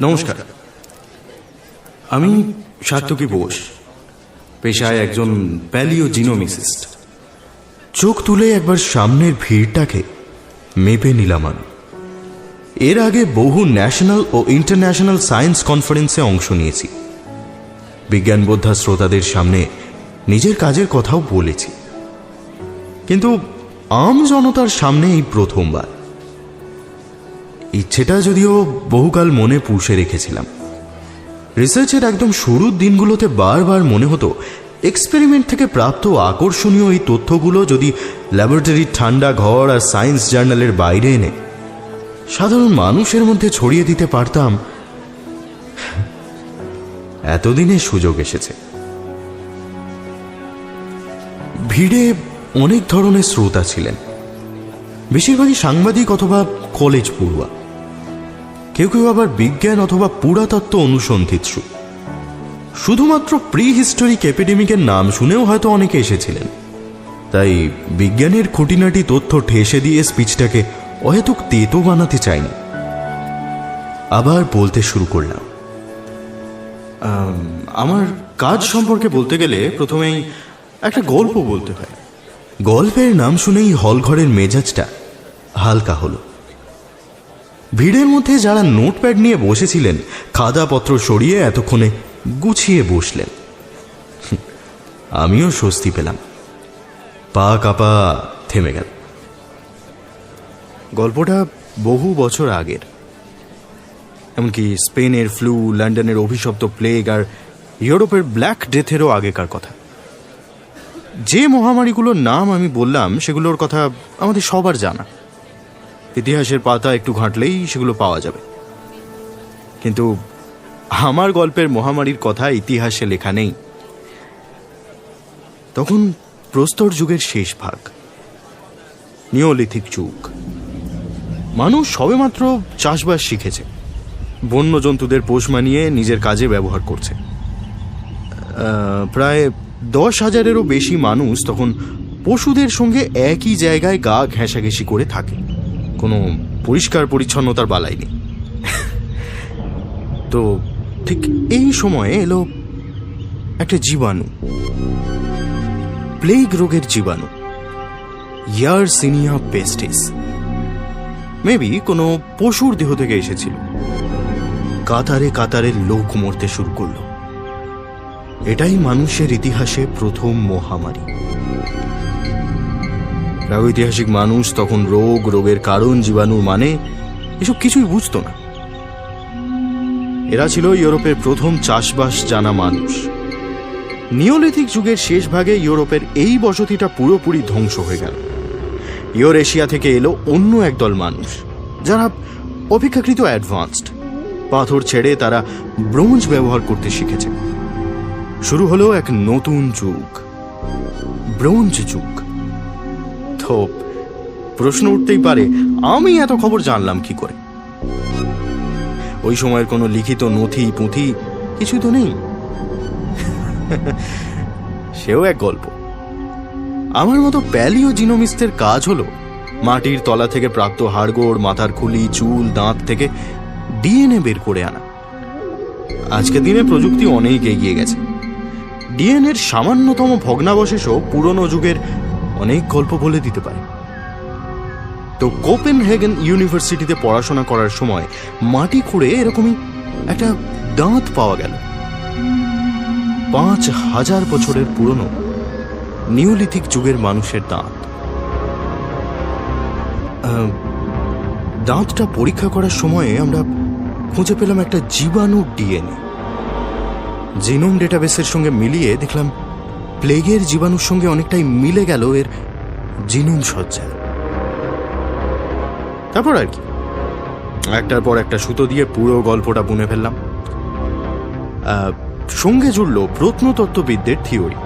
নমস্কার, আমি সাত্তকী বোস, পেশায় একজন প্যালিওজিনোমিসিস্ট। চোখ তুলে একবার সামনের ভিড়টাকে মেপে নিলাম আমি। এর আগে বহু ন্যাশনাল ও ইন্টারন্যাশনাল সায়েন্স কনফারেন্সে অংশ নিয়েছি, বিজ্ঞানবোদ্ধা শ্রোতাদের সামনে নিজের কাজের কথাও বলেছি, কিন্তু আম জনতার সামনে এই প্রথমবার। ইচ্ছেটা যদিও বহুকাল মনে পুষে রেখেছিলাম। রিসার্চের একদম শুরুর দিনগুলোতে বারবার মনে হতো এক্সপেরিমেন্ট থেকে প্রাপ্ত আকর্ষণীয় এই তথ্যগুলো যদি ল্যাবরেটরির ঠান্ডা ঘর আর সায়েন্স জার্নালের বাইরে এনে সাধারণ মানুষের মধ্যে ছড়িয়ে দিতে পারতাম। এতদিনে সুযোগ এসেছে। ভিড়ে অনেক ধরনের শ্রোতা ছিলেন, বেশিরভাগই সাংবাদিক অথবা কলেজ পড়ুয়া, কেউ কেউ আবার বিজ্ঞান অথবা পুরাতত্ত্ব অনুসন্ধিৎসু। শুধুমাত্র প্রি হিস্টোরিক এপিডেমিকের নাম শুনেও হয়তো অনেকে এসেছিলেন, তাই বিজ্ঞানের খুঁটিনাটি তথ্য ঠেসে দিয়ে স্পিচটাকে অহেতুক তেতো বানাতে চাইনি। আবার বলতে শুরু করলাম, আমার কাজ সম্পর্কে বলতে গেলে প্রথমেই একটা গল্প বলতে হয়। গল্পের নাম শুনেই হলঘরের মেজাজটা হালকা হলো। ভিড়ের মধ্যে যারা নোটপ্যাড নিয়ে বসেছিলেন খাতাপত্র সরিয়ে এতক্ষণে গুছিয়ে বসলেন। আমিও স্বস্তি পেলাম, পা কাপা থেমে গেল। গল্পটা বহু বছর আগের, এমনকি স্পেনের ফ্লু, লন্ডনের অভিশপ্ত প্লেগ আর ইউরোপের ব্ল্যাক ডেথেরও আগেকার কথা। যে মহামারীগুলোর নাম আমি বললাম সেগুলোর কথা আমাদের সবার জানা, ইতিহাসের পাতা একটু ঘাঁটলেই সেগুলো পাওয়া যাবে। কিন্তু আমার গল্পের মহামারীর কথা ইতিহাসে লেখা নেই। তখন প্রস্তর যুগের শেষ ভাগ, নিওলিথিক যুগ। মানুষ সবেমাত্র চাষবাস শিখেছে, বন্য জন্তুদের পোষ মানিয়ে নিজের কাজে ব্যবহার করছে। প্রায় 10,000-এরও বেশি মানুষ তখন পশুদের সঙ্গে একই জায়গায় গা ঘেঁষাঘেঁষি করে থাকে, কোনো পরিষ্কার পরিচ্ছন্নতার বালাই নেই। তো ঠিক এই সময়ে এলো একটা জীবাণু, প্লেগ রোগের জীবাণু, ইয়ারসিনিয়া পেস্টিস। মেবি কোনো পশুর দেহ থেকে এসেছিল। কাতারে কাতারে লোক মরতে শুরু করলো। এটাই মানুষের ইতিহাসে প্রথম মহামারী। প্রাগৈতিহাসিক মানুষ তখন রোগ, রোগের কারণ, জীবাণু মানে এসব কিছুই বুঝতো না। এরা ছিল ইউরোপের প্রথম চাষবাস জানা মানুষ। নিওলিথিক যুগের শেষ ভাগে ইউরোপের এই বসতিটা পুরোপুরি ধ্বংস হয়ে গেল। ইউরেশিয়া থেকে এলো অন্য একদল মানুষ, যারা অপেক্ষাকৃত অ্যাডভান্সড। পাথর ছেড়ে তারা ব্রোঞ্জ ব্যবহার করতে শিখেছে। শুরু হলো এক নতুন যুগ, ব্রোঞ্জ যুগ। তো প্রশ্ন উঠতেই পারে, আমি এত খবর জানলাম কি করে? ওই সময়ের কোনো লিখিত নথি পুঁথি কিছু তো নেই। সেও এক গল্প। আমার মতো প্যালিও জিনোমিস্টের কাজ হলো মাটির তলা থেকে প্রাপ্ত হাড়গোড়, মাথার খুলি, চুল, দাঁত থেকে ডিএনএ বের করে আনা। আজকের দিনে প্রযুক্তি অনেক এগিয়ে গেছে। ডিএনএর সামান্যতম ভগ্নাবশেষও পুরনো যুগের অনেক গল্প বলে দিতে পারে। তো কোপেনহেগেন ইউনিভার্সিটিতে পড়াশোনা করার সময় মাটি খুঁড়ে এরকমই একটা দাঁত পাওয়া গেল। 5,000 বছরের পুরনো নিওলিথিক যুগের মানুষের দাঁত। দাঁতটা পরীক্ষা করার সময়ে আমরা খুঁজে পেলাম একটা জীবাণুর ডিএনএ। জিনোম ডেটাবেসের সঙ্গে মিলিয়ে দেখলাম প্লেগের জীবাণুর সঙ্গে অনেকটাই মিলে গেল এর জিনোম সজ্জা। তারপর আর কি, একটার পর একটা সুতো দিয়ে পুরো গল্পটা বুনে ফেললাম। সঙ্গে জুড়ল প্রত্নতত্ত্ববিদদের থিওরি।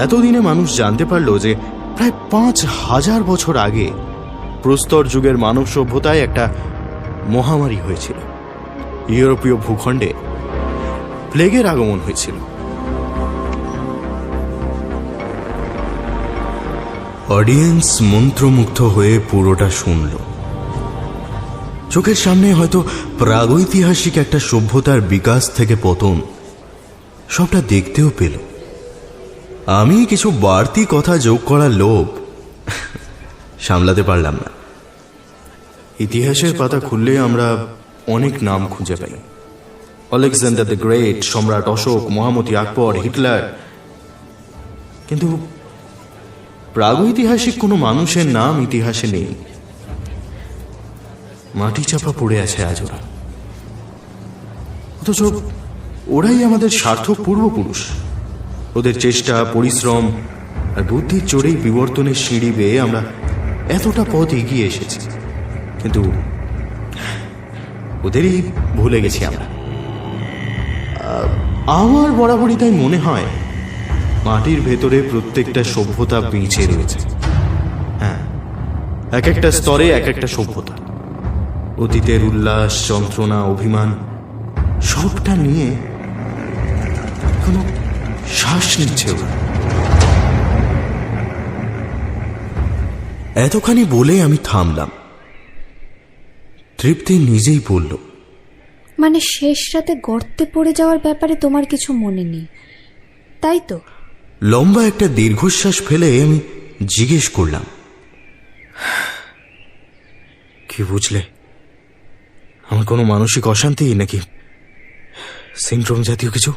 এতদিনে মানুষ জানতে পারল যে প্রায় 5,000 বছর আগে প্রস্তর যুগের মানব সভ্যতায় একটা মহামারী হয়েছিল। ইউরোপীয় ভূখণ্ডে প্লেগের আগমন হয়েছিল। অডিয়েন্স মন্ত্রমুগ্ধ হয়ে পুরোটা শুনল। চোখের সামনে হয়তো প্রাগৈতিহাসিক একটা সভ্যতার বিকাশ থেকে পতন সবটা দেখতেও পেল। আমি কিছু বাড়তি কথা যোগ করার লোভ সামলাতে পারলাম না। ইতিহাসের পাতা খুললে আমরা অনেক নাম খুঁজে পাই, আলেকজান্ডার দ্য গ্রেট, সম্রাট অশোক, মহামতি আকবর, হিটলার। কিন্তু প্রাগৈতিহাসিক কোনো মানুষের নাম ইতিহাসে নেই। মাটি চাপা পড়ে আছে আজ ওরা, অথচ ওরাই আমাদের সার্থক পূর্বপুরুষ। ওদের চেষ্টা, পরিশ্রম আর বুদ্ধির জোরেই বিবর্তনের সিঁড়ি বেয়ে আমরা এতটা পথ এগিয়ে এসেছি। কিন্তু ওদেরই ভুলে গেছি আমরা। আমার বরাবরই তাই মনে হয় মাটির ভেতরে প্রত্যেকটা সভ্যতা বেঁচে রয়েছে। হ্যাঁ, এক একটা স্তরে এক একটা সভ্যতা। অতীতের উল্লাস, যন্ত্রণা, অভিমান সবটা নিয়ে কোনো শ্বাস নিচ্ছে ওরা। এতখানি বলে আমি থামলাম। তৃপ্তি নিজেই বলল, মানে শেষ রাতে গর্তে পড়ে যাওয়ার ব্যাপারে তোমার কিছু মনে নেই, তাই তো? লম্বা একটা দীর্ঘশ্বাস ফেলে আমি জিজ্ঞেস করলাম, কি বুঝলে? আমার কোনো মানসিক অশান্তি নাকি সিনড্রোম জাতীয় কিছু?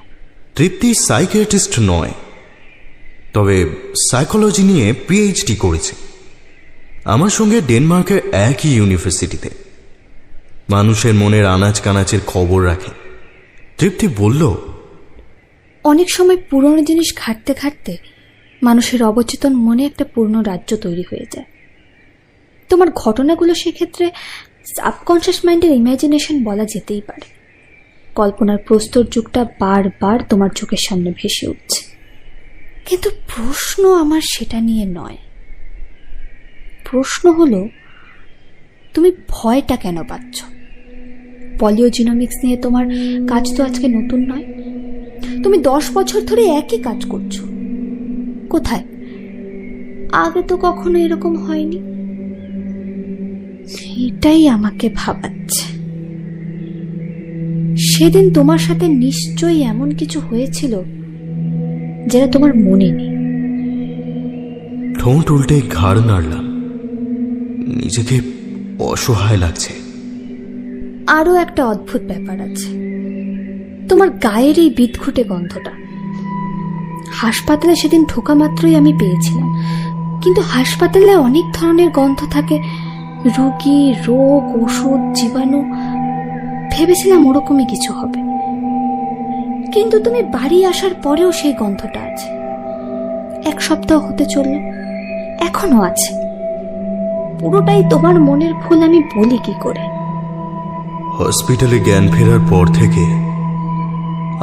তৃপ্তি সাইকিয়াট্রিস্ট নয়, তবে সাইকোলজি নিয়ে পিএইচডি করেছে। আমার সঙ্গে ডেনমার্কের একই ইউনিভার্সিটিতে। মানুষের মনের আনাচ কানাচের খবর রাখে। তৃপ্তি বলল, অনেক সময় পুরনো জিনিস ঘাটতে ঘাটতে মানুষের অবচেতন মনে একটা পূর্ণ রাজ্য তৈরি হয়ে যায়। তোমার ঘটনাগুলো সেক্ষেত্রে সাবকনশিয়াস মাইন্ডের ইমাজিনেশন বলা যেতেই পারে। কল্পনার প্রস্তর যুগটা বারবার তোমার চোখের সামনে ভেসে উঠছে, কিন্তু প্রশ্ন আমার সেটা নিয়ে নয়। প্রশ্ন হলো, তুমি ভয়টা কেন পাচ্ছ? পলিওজিনোমিক্স নিয়ে তোমার কাজ তো আজকে নতুন নয়। তুমি 10 বছর ধরে একই কাজ করছো। কোথায়? আগে তো কখনো এরকম হয়নি। এটাই আমাকে ভাবাচ্ছে। সেদিন তোমার সাথে নিশ্চয়ই এমন কিছু হয়েছিল যেটা তোমার মনে নেই। ঠোঁট উল্টে ঘাড় নাড়লাম। নিজেকে অসহায় লাগছে। আরো একটা অদ্ভুত ব্যাপার আছে, তোমার গায়ের এই বিদঘুটে গন্ধটা। হাসপাতালে সেদিন ঢোকা মাত্রই আমি পেয়েছিলাম, কিন্তু হাসপাতালে অনেক ধরনের গন্ধ থাকে, রোগী, রোগ, ওষুধ, জীবাণু। ভেবেছিলাম ওরকমই কিছু হবে, কিন্তু তুমি বাড়ি আসার পরেও সেই গন্ধটা আছে। 1 সপ্তাহ হতে চলল, এখনো আছে। পুরোটাই তোমার মনের ভুল, আমি বলি কি করে? হসপিটালে জ্ঞান ফেরার পর থেকে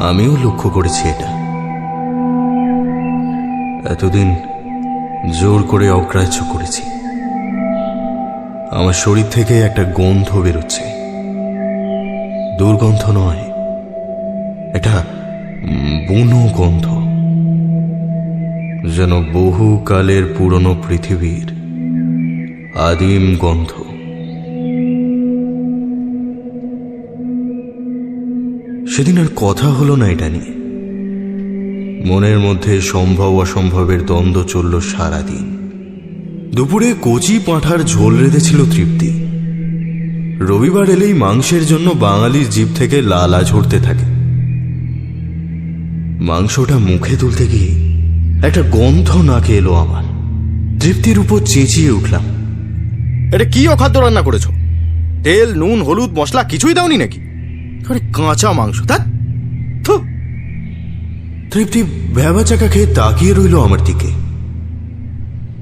আমিও লক্ষ্য করেছি এটা। এতদিন জোর করে অগ্রাহ্য করেছি। আমার শরীর থেকে একটা গন্ধ বেরোচ্ছে। দুর্গন্ধ নয়, এটা বুনো গন্ধ, যেন বহুকালের পুরনো পৃথিবীর আদিম গন্ধ। সেদিন আর কথা হলো না এটা নিয়ে। মনের মধ্যে সম্ভব অসম্ভবের দ্বন্দ্ব চলল সারাদিন। দুপুরে কচি পাঁঠার ঝোল রেঁধেছিল তৃপ্তি। রবিবার এলেই মাংসের জন্য বাঙালির জিভ থেকে লালা ঝরতে থাকে। মাংসটা মুখে তুলতে গিয়ে একটা গন্ধ নাকে এলো আমার। তৃপ্তির উপর চেঁচিয়ে উঠলাম, এটা কি অখাদ্য রান্না করেছ? তেল, নুন, হলুদ, মশলা কিছুই দাওনি নাকি? আরে কাঁচা মাংস। তৃপ্তি ভ্যাবাচাকা খেয়ে তাকিয়ে রইল আমার দিকে।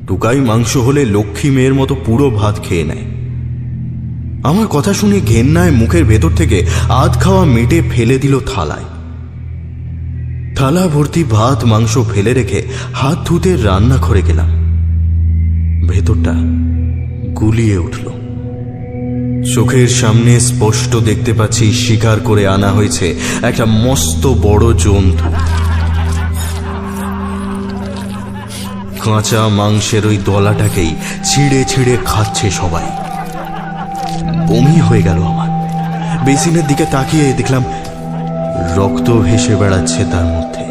টুকাই মাংস হলে লক্ষ্মী মেয়ের মতো পুরো ভাত খেয়ে নেয়। আমার কথা শুনে ঘেন্নায় মুখের ভেতর থেকে আধ খাওয়া মেটে ফেলে দিল থালায়। থালা ভর্তি ভাত মাংস ফেলে রেখে হাত ধুতে রান্নাঘরে গেলাম। ভেতরটা গুলিয়ে উঠল। চোখের সামনে স্পষ্ট দেখতে পাচ্ছি শিকার করে আনা হয়েছে একটা মস্ত বড় জন্তু। কাঁচা মাংসের ওই দলাটাকেই ছিঁড়ে ছিঁড়ে খাচ্ছে সবাই। বমি হয়ে গেল আমার। বেসিনের দিকে তাকিয়ে দেখলাম রক্ত ভেসে বেড়াচ্ছে তার মধ্যে।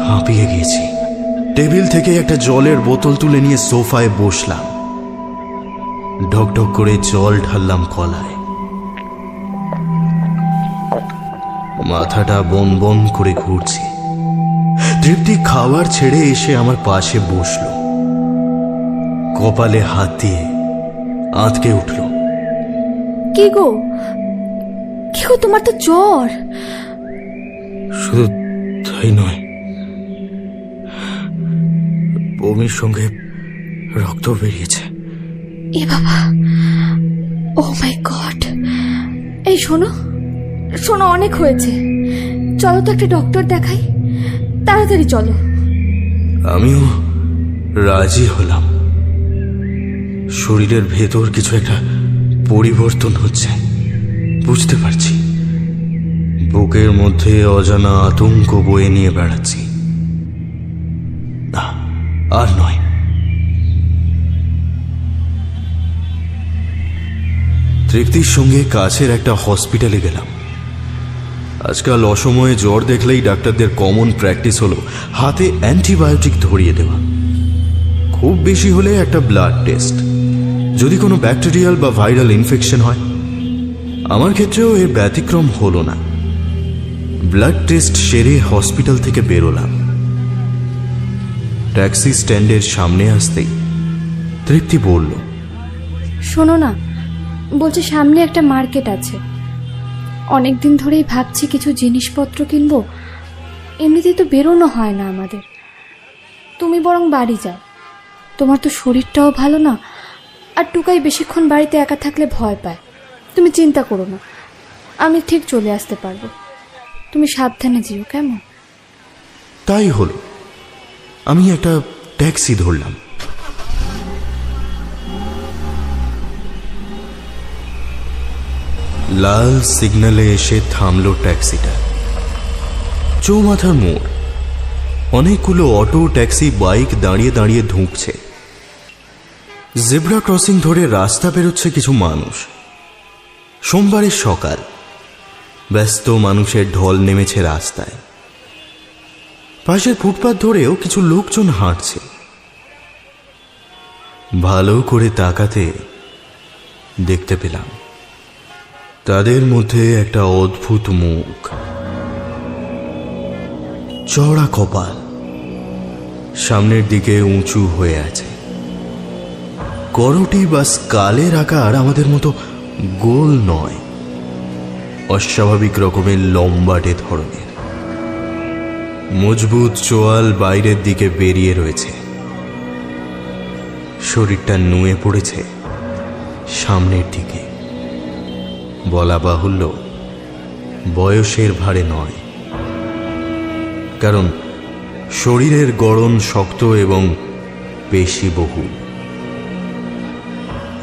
হাঁপিয়ে গিয়েছি। টেবিল থেকে একটা জলের বোতল তুলে নিয়ে সোফায় বসলাম। ঢকঢক করে জল ঢাললাম কলায়। মাথাটা বন বন করে ঘুরছে। তৃপ্তি খাবার ছেড়ে এসে আমার পাশে বসল। কপালে হাত দিয়ে আঁতকে উঠল। কি গো, কি গো, তোমার তো জ্বর। শুধু তাই নয়, বমির সঙ্গে রক্ত বেরিয়েছে। এ বাবা, ও মাই গড। এই শোনো শোনো, অনেক হয়েছে, চলো তো একটা ডক্টর দেখাই, তাড়াতাড়ি চলো। আমিও রাজি হলাম। শরীরের ভেতর কিছু একটা পরিবর্তন হচ্ছে, বুঝতে পারছি। বুকের মধ্যে অজানা আতঙ্ক বয়ে নিয়ে বেড়াচ্ছি। না, আর নয়। তৃপ্তির সঙ্গে কাছের একটা হসপিটালে গেলাম। আজকাল অসময়ে জ্বর দেখলেই ডাক্তারদের কমন প্র্যাকটিস হলো হাতে অ্যান্টিবায়োটিক ধরিয়ে দেওয়া। খুব বেশি হলে একটা ব্লাড টেস্ট, যদি কোনো ব্যাকটেরিয়াল বা ভাইরাল ইনফেকশন হয়। আমার ক্ষেত্রেও এর ব্যতিক্রম হলো না। ব্লাড টেস্ট সেরে হসপিটাল থেকে বেরোলাম। ট্যাক্সি স্ট্যান্ডের সামনে আসতেই তৃপ্তি বলল, শোনো না, বলছে সামনে একটা মার্কেট আছে। অনেক দিন ধরেই ভাবছি কিছু জিনিসপত্র কিনবো, এমনিতেই তো বেরোনো হয় না আমাদের। তুমি বরং বাড়ি যাও, তোমার তো শরীরটাও ভালো না, আর টুকাই বেশিক্ষণ বাড়িতে একা থাকলে ভয় পায়। তুমি চিন্তা করো না, আমি ঠিক চলে আসতে পারবো। তুমি সাবধানে যেও, কেমন? তাই হলো। আমি একটা ট্যাক্সি ধরলাম। লাল সিগন্যালে এসে থামলো ট্যাক্সিটা। চৌমাথার মোড়, অনেকগুলো অটো, ট্যাক্সি, বাইক দাঁড়িয়ে দাঁড়িয়ে ধুঁকছে। জেব্রা ক্রসিং ধরে রাস্তা বেরোচ্ছে কিছু মানুষ। সোমবারের সকাল, ব্যস্ত মানুষের ঢল নেমেছে রাস্তায়। পাশের ফুটপাত ধরেও কিছু লোকজন হাঁটছে। ভালো করে তাকাতে দেখতে পেলাম তাদের মধ্যে একটা অদ্ভুত মুখ, চওড়া কপাল, সামনের দিকে উঁচু হয়ে আছে। করটি বা স্কালের আকার আমাদের মতো গোল নয়, অস্বাভাবিক রকমের লম্বাটে ধরনের। মজবুত চোয়াল বাইরের দিকে বেরিয়ে রয়েছে, শরীরটা নুয়ে পড়েছে সামনের দিকে। বলা বাহুল্য, বয়সের ভারে নয়, কারণ শরীরের গড়ন শক্ত এবং পেশি বহুল।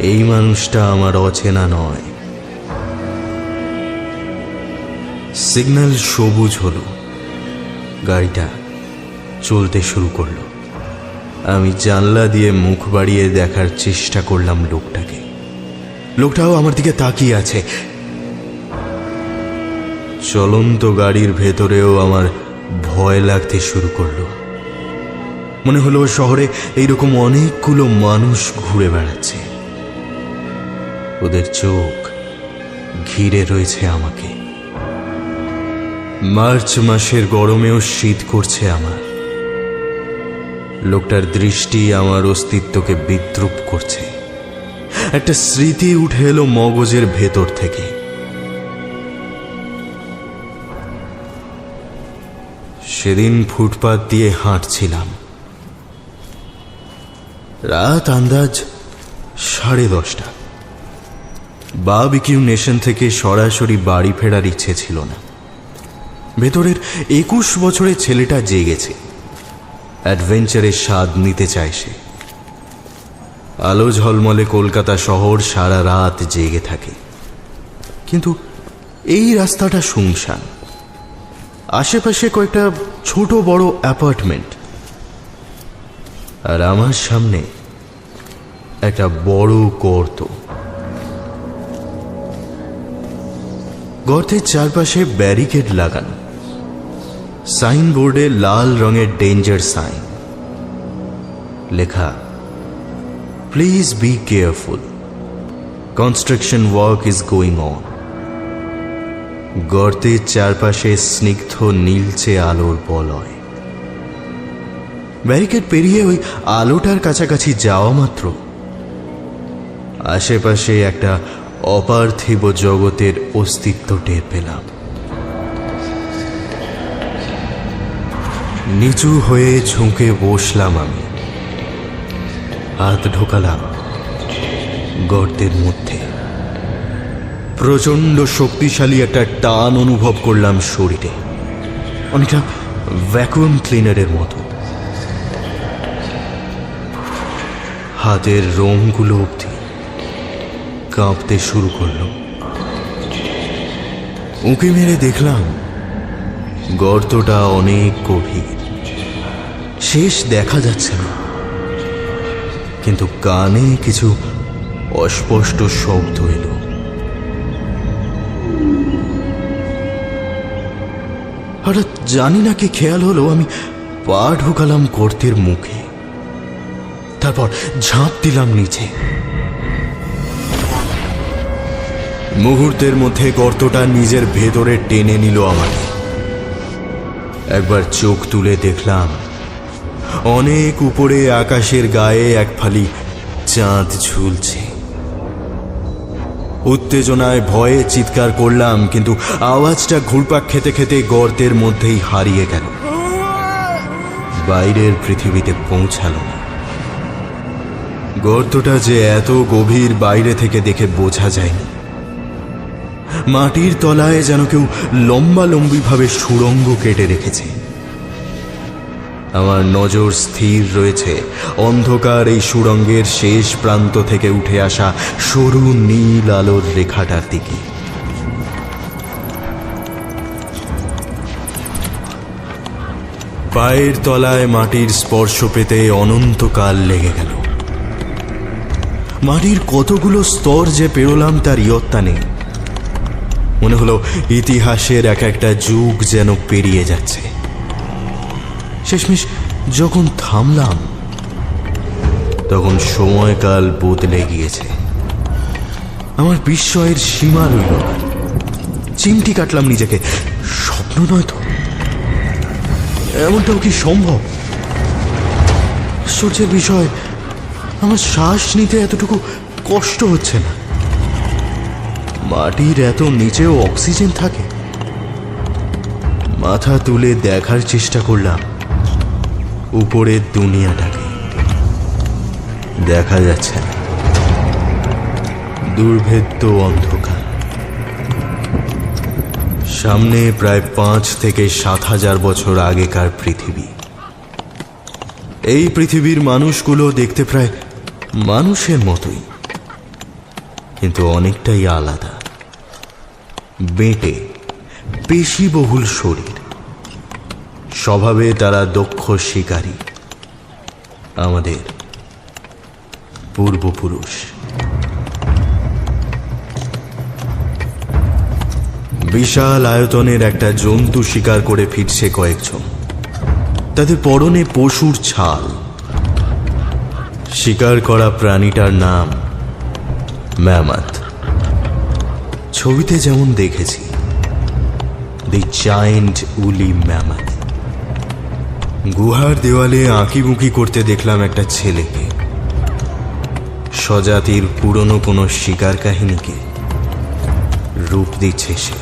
এই মানুষটা আমার অচেনা নয়। সিগন্যাল সবুজ হলো, গাড়িটা চলতে শুরু করলো। আমি জানলা দিয়ে মুখ বাড়িয়ে দেখার চেষ্টা করলাম লোকটাকে। লোকটাও আমার দিকে তাকিয়ে আছে। চলন্ত গাড়ির ভেতরেও আমার ভয় লাগতে শুরু করলো। মনে হলো শহরে এইরকম অনেকগুলো মানুষ ঘুরে বেড়াচ্ছে, ওদের চোখ ঘিরে রয়েছে আমাকে। মার্চ মাসের গরমেও শীত করছে আমার। লোকটার দৃষ্টি আমার অস্তিত্বকে বিদ্রূপ করছে। একটা স্মৃতি উঠে এলো মগজের ভেতর থেকে। সেদিন ফুটপাত দিয়ে হাঁটছিলাম। রাত আন্দাজ 10:30। বারবিকিউ নেশন থেকে সরাসরি বাড়ি ফেরার ইচ্ছে ছিল না। ভেতরের 21 বছরের ছেলেটা জেগেছে, অ্যাডভেঞ্চারের স্বাদ নিতে চায় সে। আলো ঝলমলে কলকাতা শহর সারা রাত জেগে থাকে, কিন্তু এই রাস্তাটা শুনশান। আশেপাশে কয়েকটা ছোট বড় অ্যাপার্টমেন্ট, আর আমার সামনে একটা বড় গর্ত। গর্তের চারপাশে ব্যারিকেড লাগানো, সাইনবোর্ডে লাল রঙের ডেঞ্জার সাইন, লেখা please be careful, construction work is going on. গর্তের চারপাশে স্নিগ্ধ নীলচে আলোর বলয়। ব্যারিকেড পেরিয়ে ওই আলোটার কাছাকাছি যাওয়া মাত্র আশেপাশে একটা অপার্থিব জগতের অস্তিত্ব টের পেলাম। নিচু হয়ে ঝুঁকে বসলাম আমি। হাত ঢোকালাম গর্তের মধ্যে। প্রচন্ড শক্তিশালী একটা টান অনুভব করলাম শরীরে, অনেকটা ভ্যাকুয়াম ক্লিনারের মতো। হাতের রোমগুলো অবধি কাঁপতে শুরু করলো। উঁকি মেরে দেখলাম গর্তটা অনেক গভীর, শেষ দেখা যাচ্ছে না, কিন্তু কানে কিছু অস্পষ্ট শব্দ এলো। হঠাৎ জানি না কি খেয়াল হলো, আমি পা ঢুকালাম গর্তের মুখে, তারপর ঝাঁপ দিলাম নিচে। মুহূর্তের মধ্যে গর্তটা নিজের ভেতরে টেনে নিল আমাকে। একবার চোখ তুলে দেখলাম অনেক উপরে আকাশের গায়ে এক ফালি চাঁদ ঝুলছে। উত্তেজনায় ভয়ে চিৎকার করলাম, কিন্তু আওয়াজটা ঘুরপাক খেতে খেতে গর্তের মধ্যেই হারিয়ে গেল, বাইরের পৃথিবীতে পৌঁছালো না। গর্তটা যে এত গভীর বাইরে থেকে দেখে বোঝা যায়নি। মাটির তলায় যেন কেউ লম্বালম্বিভাবে সুড়ঙ্গ কেটে রেখেছে। আমার নজর স্থির রয়েছে অন্ধকার এই সুড়ঙ্গের শেষ প্রান্ত থেকে উঠে আসা সরু নীল আলোর রেখাটার দিকে। পায়ের তলায় মাটির স্পর্শ পেতে অনন্তকাল লেগে গেল। মাটির কতগুলো স্তর যে পেরোলাম তার ইয়ত্তা নেই। মনে হলো ইতিহাসের এক একটা যুগ যেন পেরিয়ে যাচ্ছে। শেষমেশ যখন থামলাম তখন সময়কাল বদলে গিয়েছে। আমার বিস্ময়ের সীমা রইল না। চিমটি কাটলাম নিজেকে, স্বপ্ন নয় তো? এমনটাও কি সম্ভব? আশ্চর্যের বিষয়, আমার শ্বাস নিতে এতটুকু কষ্ট হচ্ছে না। মাটির এত নিচেও অক্সিজেন থাকে? মাথা তুলে দেখার চেষ্টা করলাম উপরের দুনিয়াটাকে। দেখা যাচ্ছে না, দুর্ভেদ্য অন্ধকার। সামনে প্রায় 5 থেকে 7,000 বছর আগেকার পৃথিবী। এই পৃথিবীর মানুষগুলো দেখতে প্রায় মানুষের মতোই, কিন্তু অনেকটাই আলাদা। বেঁটে পেশিবহুল শরীর, স্বভাবে তারা দক্ষ শিকারী, আমাদের পূর্বপুরুষ। বিশাল আয়তনের একটা জন্তু শিকার করে ফিরছে কয়েকজন। তাদের পরনে পশুর ছাল। শিকার করা প্রাণীটার নাম ম্যামথ। ছবিতে যেমন দেখেছি, দি জায়ান্ট উলি ম্যামথ। গুহার দেওয়ালে আঁকিবুকি করতে দেখলাম একটা ছেলেকে। স্বজাতির পুরনো কোনো শিকার কাহিনীকে রূপ দিচ্ছে সে।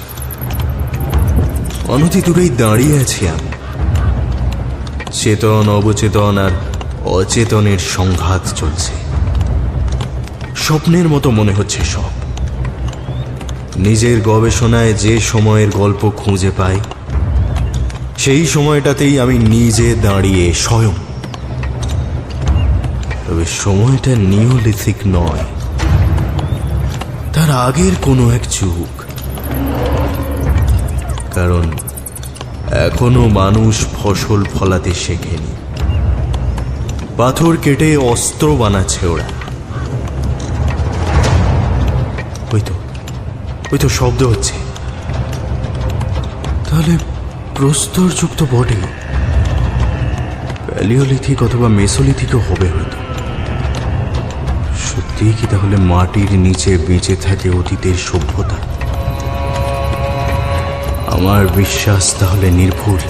অনতি দূরেই দাঁড়িয়ে আছি আমি। চেতন, অবচেতন আর অচেতনের সংঘাত চলছে। স্বপ্নের মতো মনে হচ্ছে সব। নিজের গবেষণায় যে সময়ের গল্প খুঁজে পাই, সেই সময়টাতেই আমি নিজে দাঁড়িয়ে স্বয়ং। তবে সময়টা নিওলিথিক নয়, তার আগের কোনো এক যুগ। কারণ এখনো মানুষ ফসল ফলাতে শেখেনি। পাথর কেটে অস্ত্র বানাচ্ছে ওরা। ওই তো শব্দ হচ্ছে। তাহলে প্রস্তর যুগ তো বটে, প্যালিওলিথিক অথবা মেসোলিথিকও হবে হয়তো। সত্যিই কি তাহলে মাটির নিচে বেঁচে থাকে অতীতের সভ্যতা? আমার বিশ্বাস তাহলে নির্ভুল।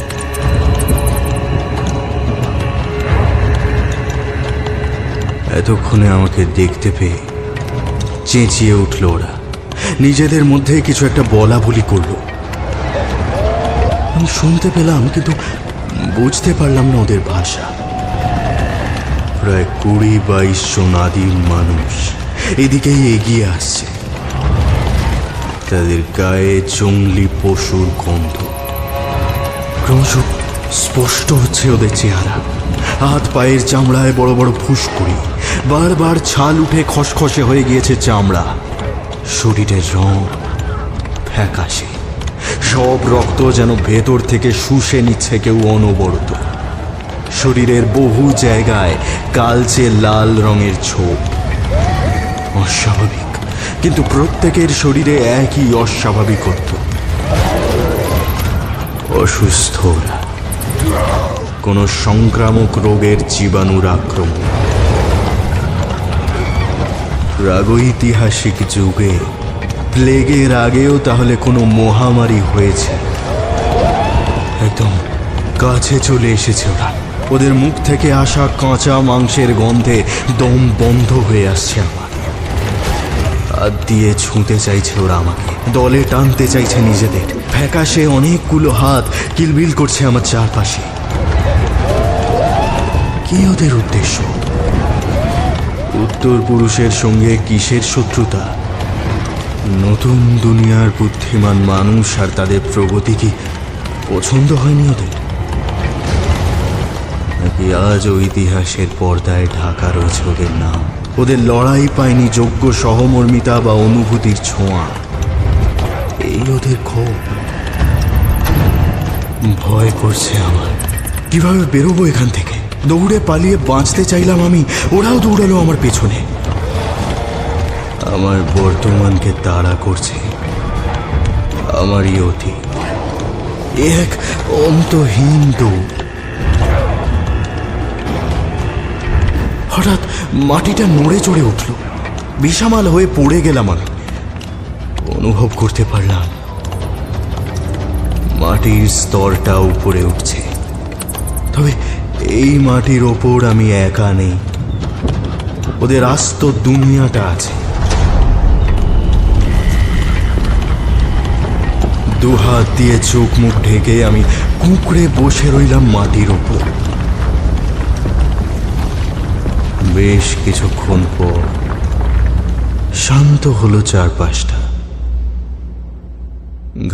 এতক্ষণে আমাকে দেখতে পেয়ে চেঁচিয়ে উঠল ওরা। নিজেদের মধ্যে কিছু একটা বলা বলি করলো। আমি শুনতে পেলাম, কিন্তু বুঝতে পারলাম না ওদের ভাষা। প্রায় 20-22 জন আদিম মানুষ এদিকেই এগিয়ে আসছে। তাদের গায়ে জঙ্গলি পশুর গন্ধ। ক্রমশ স্পষ্ট হচ্ছে ওদের চেহারা। হাত পায়ের চামড়ায় বড় বড় ফুসকুড়ি, বারবার ছাল উঠে খসখসে হয়ে গিয়েছে চামড়া। শরীরের রং ফ্যাকাশে, সব রক্ত যেন ভেতর থেকে শুষে নিচ্ছে কেউ অনবরত। শরীরের বহু জায়গায় কালচে লাল রঙের ছোপ। অস্বাভাবিক, কিন্তু প্রত্যেকের শরীরে একই অস্বাভাবিকত্ব। অসুস্থ ওরা, কোনো সংক্রামক রোগের জীবাণুর আক্রমণ। প্রাগৈতিহাসিক যুগে প্লেগের আগেও তাহলে কোনো মহামারী হয়েছে। একদম কাছে চলে এসেছে ওরা। ওদের মুখ থেকে আসা কাঁচা মাংসের গন্ধে দম বন্ধ হয়ে আসছে আমার। হাত দিয়ে ছুঁতে চাইছে ওরা আমাকে, দলে টানতে চাইছে নিজেদের। ফ্যাকাশে অনেকগুলো হাত কিলবিল করছে আমার চারপাশে। কি ওদের উদ্দেশ্য? উত্তর পুরুষের সঙ্গে কিসের শত্রুতা? নতুন দুনিয়ার বুদ্ধিমান মানুষ আর তাদের প্রগতি কি পছন্দ হয়নি ওদের? নাকি আজও ইতিহাসের পর্দায় ঢাকা রয়েছে ওদের নাম? ওদের লড়াই পায়নি যোগ্য সহমর্মিতা বা অনুভূতির ছোঁয়া। এই ওদের ক্ষোভ। ভয় করছে আমার। কিভাবে বেরোবো এখান থেকে? দৌড়ে পালিয়ে বাঁচতে চাইলাম আমি, ওরাও দৌড়ালো আমার পেছনে। আমার বর্তমানকে তাড়া করছে আমারই অতীত, এক অন্তহীন দৌড়। হঠাৎ মাটিটা নড়ে চড়ে উঠল, বিষামাল হয়ে পড়ে গেলাম আমি। অনুভব করতে পারলাম মাটির স্তরটা উপরে উঠছে। তবে এই মাটির ওপর আমি একা নেই, ওদের আস্ত দুনিয়াটা আছে। দুহাত দিয়ে চোখ মুখ ঢেকে আমি কুঁকড়ে বসে রইলাম মাটির ওপর। বেশ কিছুক্ষণ পর শান্ত হলো চারপাশটা।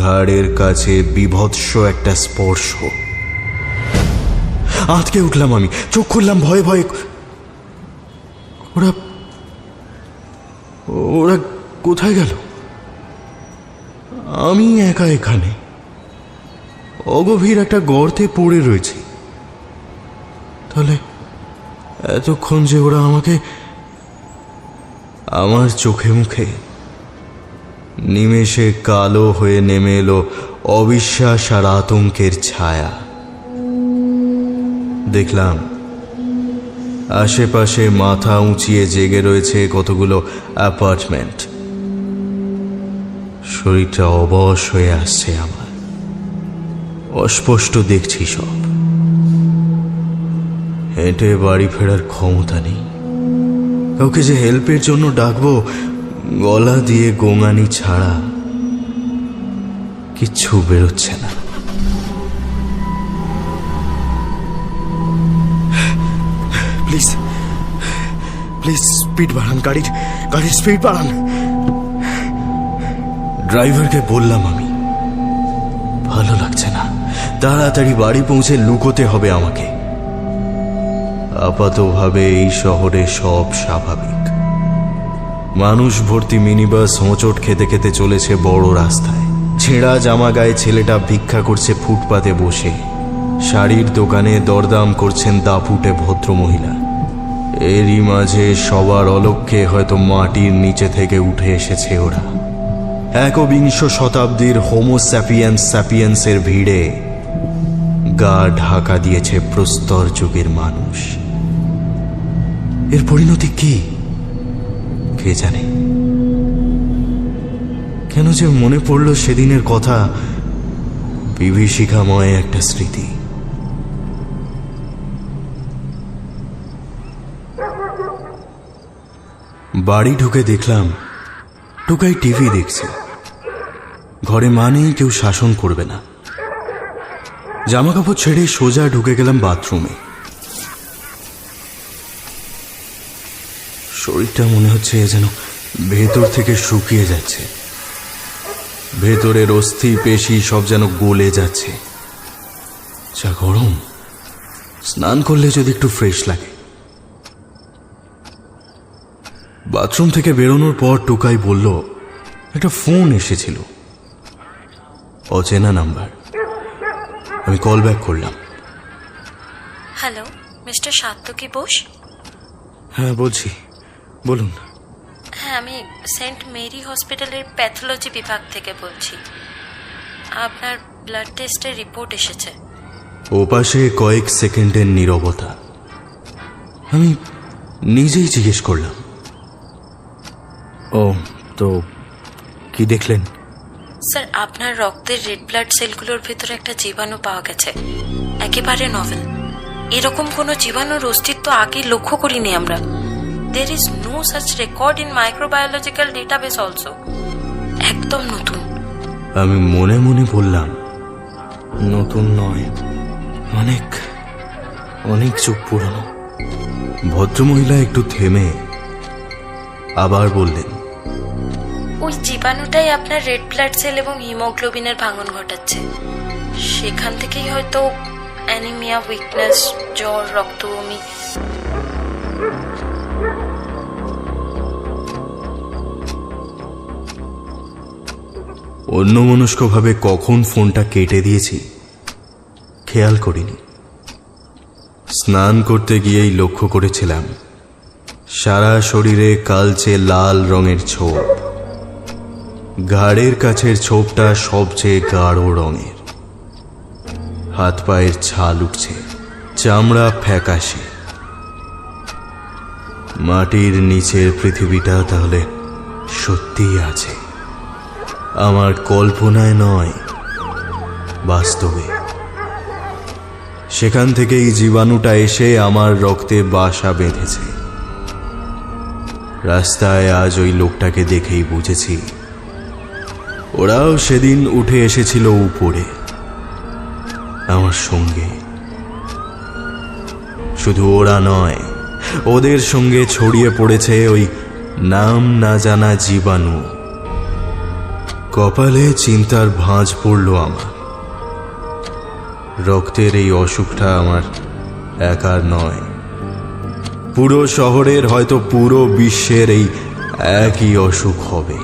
ঘাড়ের কাছে বীভৎস একটা স্পর্শ। আঁতকে উঠলাম আমি, চোখ খুললাম ভয়ে ভয়ে। ওরা ওরা কোথায় গেল? আমি একা এখানে অগভীর একটা গর্তে পড়ে রয়েছি। তাহলে এতক্ষণ যে ওরা আমাকে, আমার চোখে মুখে নিমেষে কালো হয়ে নেমে এলো অবিশ্বাস আর আতঙ্কের ছায়া। দেখলাম আশেপাশে মাথা উঁচিয়ে জেগে রয়েছে কতগুলো অ্যাপার্টমেন্ট। শরীরটা অবশ হয়ে আসছে আমার, অস্পষ্ট দেখছি সব। হেঁটে বাড়ি ফেরার ক্ষমতা নেই। কাউকে যে হেল্পের জন্য ডাকবো, গলা দিয়ে গোঙানি ছাড়া কিচ্ছু বেরোচ্ছে না। প্লিজ প্লিজ স্পিড বাড়ান, গাড়ির স্পিড বাড়ান। ড্রাইভারকে বললাম আমি, ভালো লাগছে না, তাড়াতাড়ি বাড়ি পৌঁছে লুকোতে হবে আমাকে। আপাতভাবে এই শহরে সব স্বাভাবিক। মানুষ ভর্তি মিনিবাস হোঁচট খেতে খেতে চলেছে বড় রাস্তায়। ছেঁড়া জামা গায়ে ছেলেটা ভিক্ষা করছে ফুটপাতে বসে। শাড়ির দোকানে দরদাম করছেন দাপুটে ভদ্রমহিলা। এরই মাঝে সবার অলক্ষ্যে হয়তো মাটির নিচে থেকে উঠে এসেছে ওরা। একবিংশ শতাব্দীর হোমো স্যাপিয়েন্সের ভিড়ে গা ঢাকা দিয়েছে প্রস্তর যুগের মানুষ। এর পরিণতি কি কে জানে? কেন যে মনে পড়ল সেদিনের কথা, বিভীষিকাময় একটা স্মৃতি। বাড়ি ঢুকে দেখলাম টুকাই টিভি দেখছে। ঘরে মানেই কেউ শাসন করবে না। জামা কাপড় ছেড়ে সোজা ঢুকে গেলাম বাথরুমে। শরীরটা মনে হচ্ছে যেন ভেতর থেকে শুকিয়ে যাচ্ছে। ভেতরের অস্থি পেশি সব যেন গলে যাচ্ছে। যা গরম, স্নান করলে যদি একটু ফ্রেশ লাগে। বাথরুম থেকে বেরোনোর পর টুকাই বলল একটা ফোন এসেছিল, অচেনা নাম্বার। আমি কল ব্যাক করলাম। Hello, mister Satyaki Bose? হ্যাঁ বলছি, বলুন। হ্যাঁ, আমি সেন্ট মেরি হসপিটালের প্যাথোলজি বিভাগ থেকে বলছি। আপনার ব্লাড টেস্টের রিপোর্ট এসেছে। ওপাশে কয়েক সেকেন্ডের নীরবতা। আমি নিজেই জিজ্ঞেস করলাম, ও তো কি দেখলেন? স্যার, আপনার রক্তের রেড ব্লাড সেলগুলোর ভেতরে একটা জীবাণু পাওয়া গেছে, একেবারে নভেল। এরকম কোনো জীবাণুর অস্তিত্ব আগে লক্ষ্য করিনি আমরা। There is no such record in microbiological database also. একদম নতুন। আমি মনে মনে বললাম, নতুন নয়, অনেক অনেক যুগ পুরনো। ভদ্রমহিলা একটু থেমে আবার বললেন, ওই জীবাণুটাই আপনার রেড ব্লাড সেল এবং হিমোগ্লোবিনের ভাঙন ঘটাচ্ছে। সেখান থেকেই হয়তো অ্যানিমিয়া, উইকনেস, জ্বর, রক্তবমি। অন্যমনস্কভাবে কখন ফোনটা কেটে দিয়েছি খেয়াল করিনি। স্নান করতে গিয়েই লক্ষ্য করেছিলাম সারা শরীরে কালচে লাল রঙের ছোপ। ঘাড়ের কাছের ছোপটা সবচেয়ে গাঢ় রঙের। হাত পায়ের ছাল উঠছে, চামড়া ফ্যাকাশে। মাটির নিচের পৃথিবীটা তাহলে সত্যিই আছে, আমার কল্পনায় নয়, বাস্তবে। সেখান থেকেই জীবাণুটা এসে আমার রক্তে বাসা বেঁধেছে। রাস্তায় আজ ওই লোকটাকে দেখেই বুঝেছি ওরাও সেদিন উঠে এসেছিল উপরে আমার সঙ্গে। শুধু ওরা নয়, ওদের সঙ্গে ছড়িয়ে পড়েছে ওই নাম না জানা জীবাণু। কপালে চিন্তার ভাঁজ পড়ল আমার। রক্তের এই অসুখটা আমার একার নয়, পুরো শহরের, হয়তো পুরো বিশ্বের এই একই অসুখ হবে।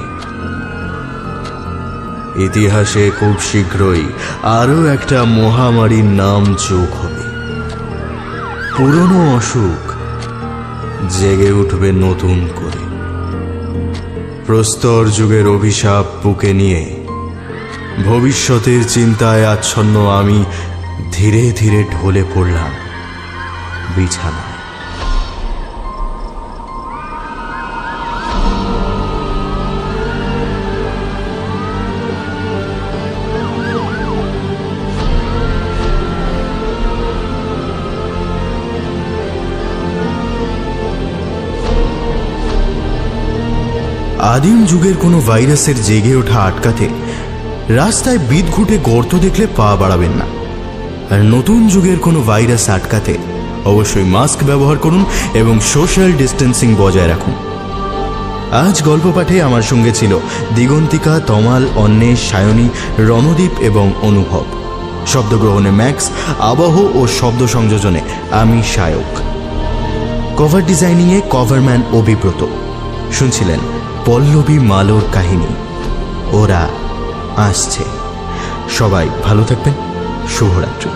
ইতিহাসে খুব শীঘ্রই আরো একটা মহামারীর নাম যোগ হবে। পুরনো অসুখ জেগে উঠবে নতুন করে। প্রস্তর যুগের অভিশাপ বুকে নিয়ে ভবিষ্যতের চিন্তায় আচ্ছন্ন আমি ধীরে ধীরে ঢলে পড়লাম বিছানায়। আদিম যুগের কোনো ভাইরাসের জেগে ওঠা আটকাতে রাস্তায় বিদঘুটে গর্ত দেখলে পা বাড়াবেন না। আর নতুন যুগের কোনো ভাইরাস আটকাতে অবশ্যই মাস্ক ব্যবহার করুন এবং সোশ্যাল ডিস্টেন্সিং বজায় রাখুন। আজ গল্প পাঠে আমার সঙ্গে ছিল দিগন্তিকা, তমাল, অন্বেষ, সায়নী, রণদীপ এবং অনুভব। শব্দগ্রহণে ম্যাক্স, আবহ ও শব্দ সংযোজনে আমি সায়ক। কভার ডিজাইনিংয়ে কভারম্যান অভিব্রত। শুনছিলেন পল্লবী মালোর কাহিনী ওরা আসছে। সবাই ভালো থাকবেন। শুভরাত্রি।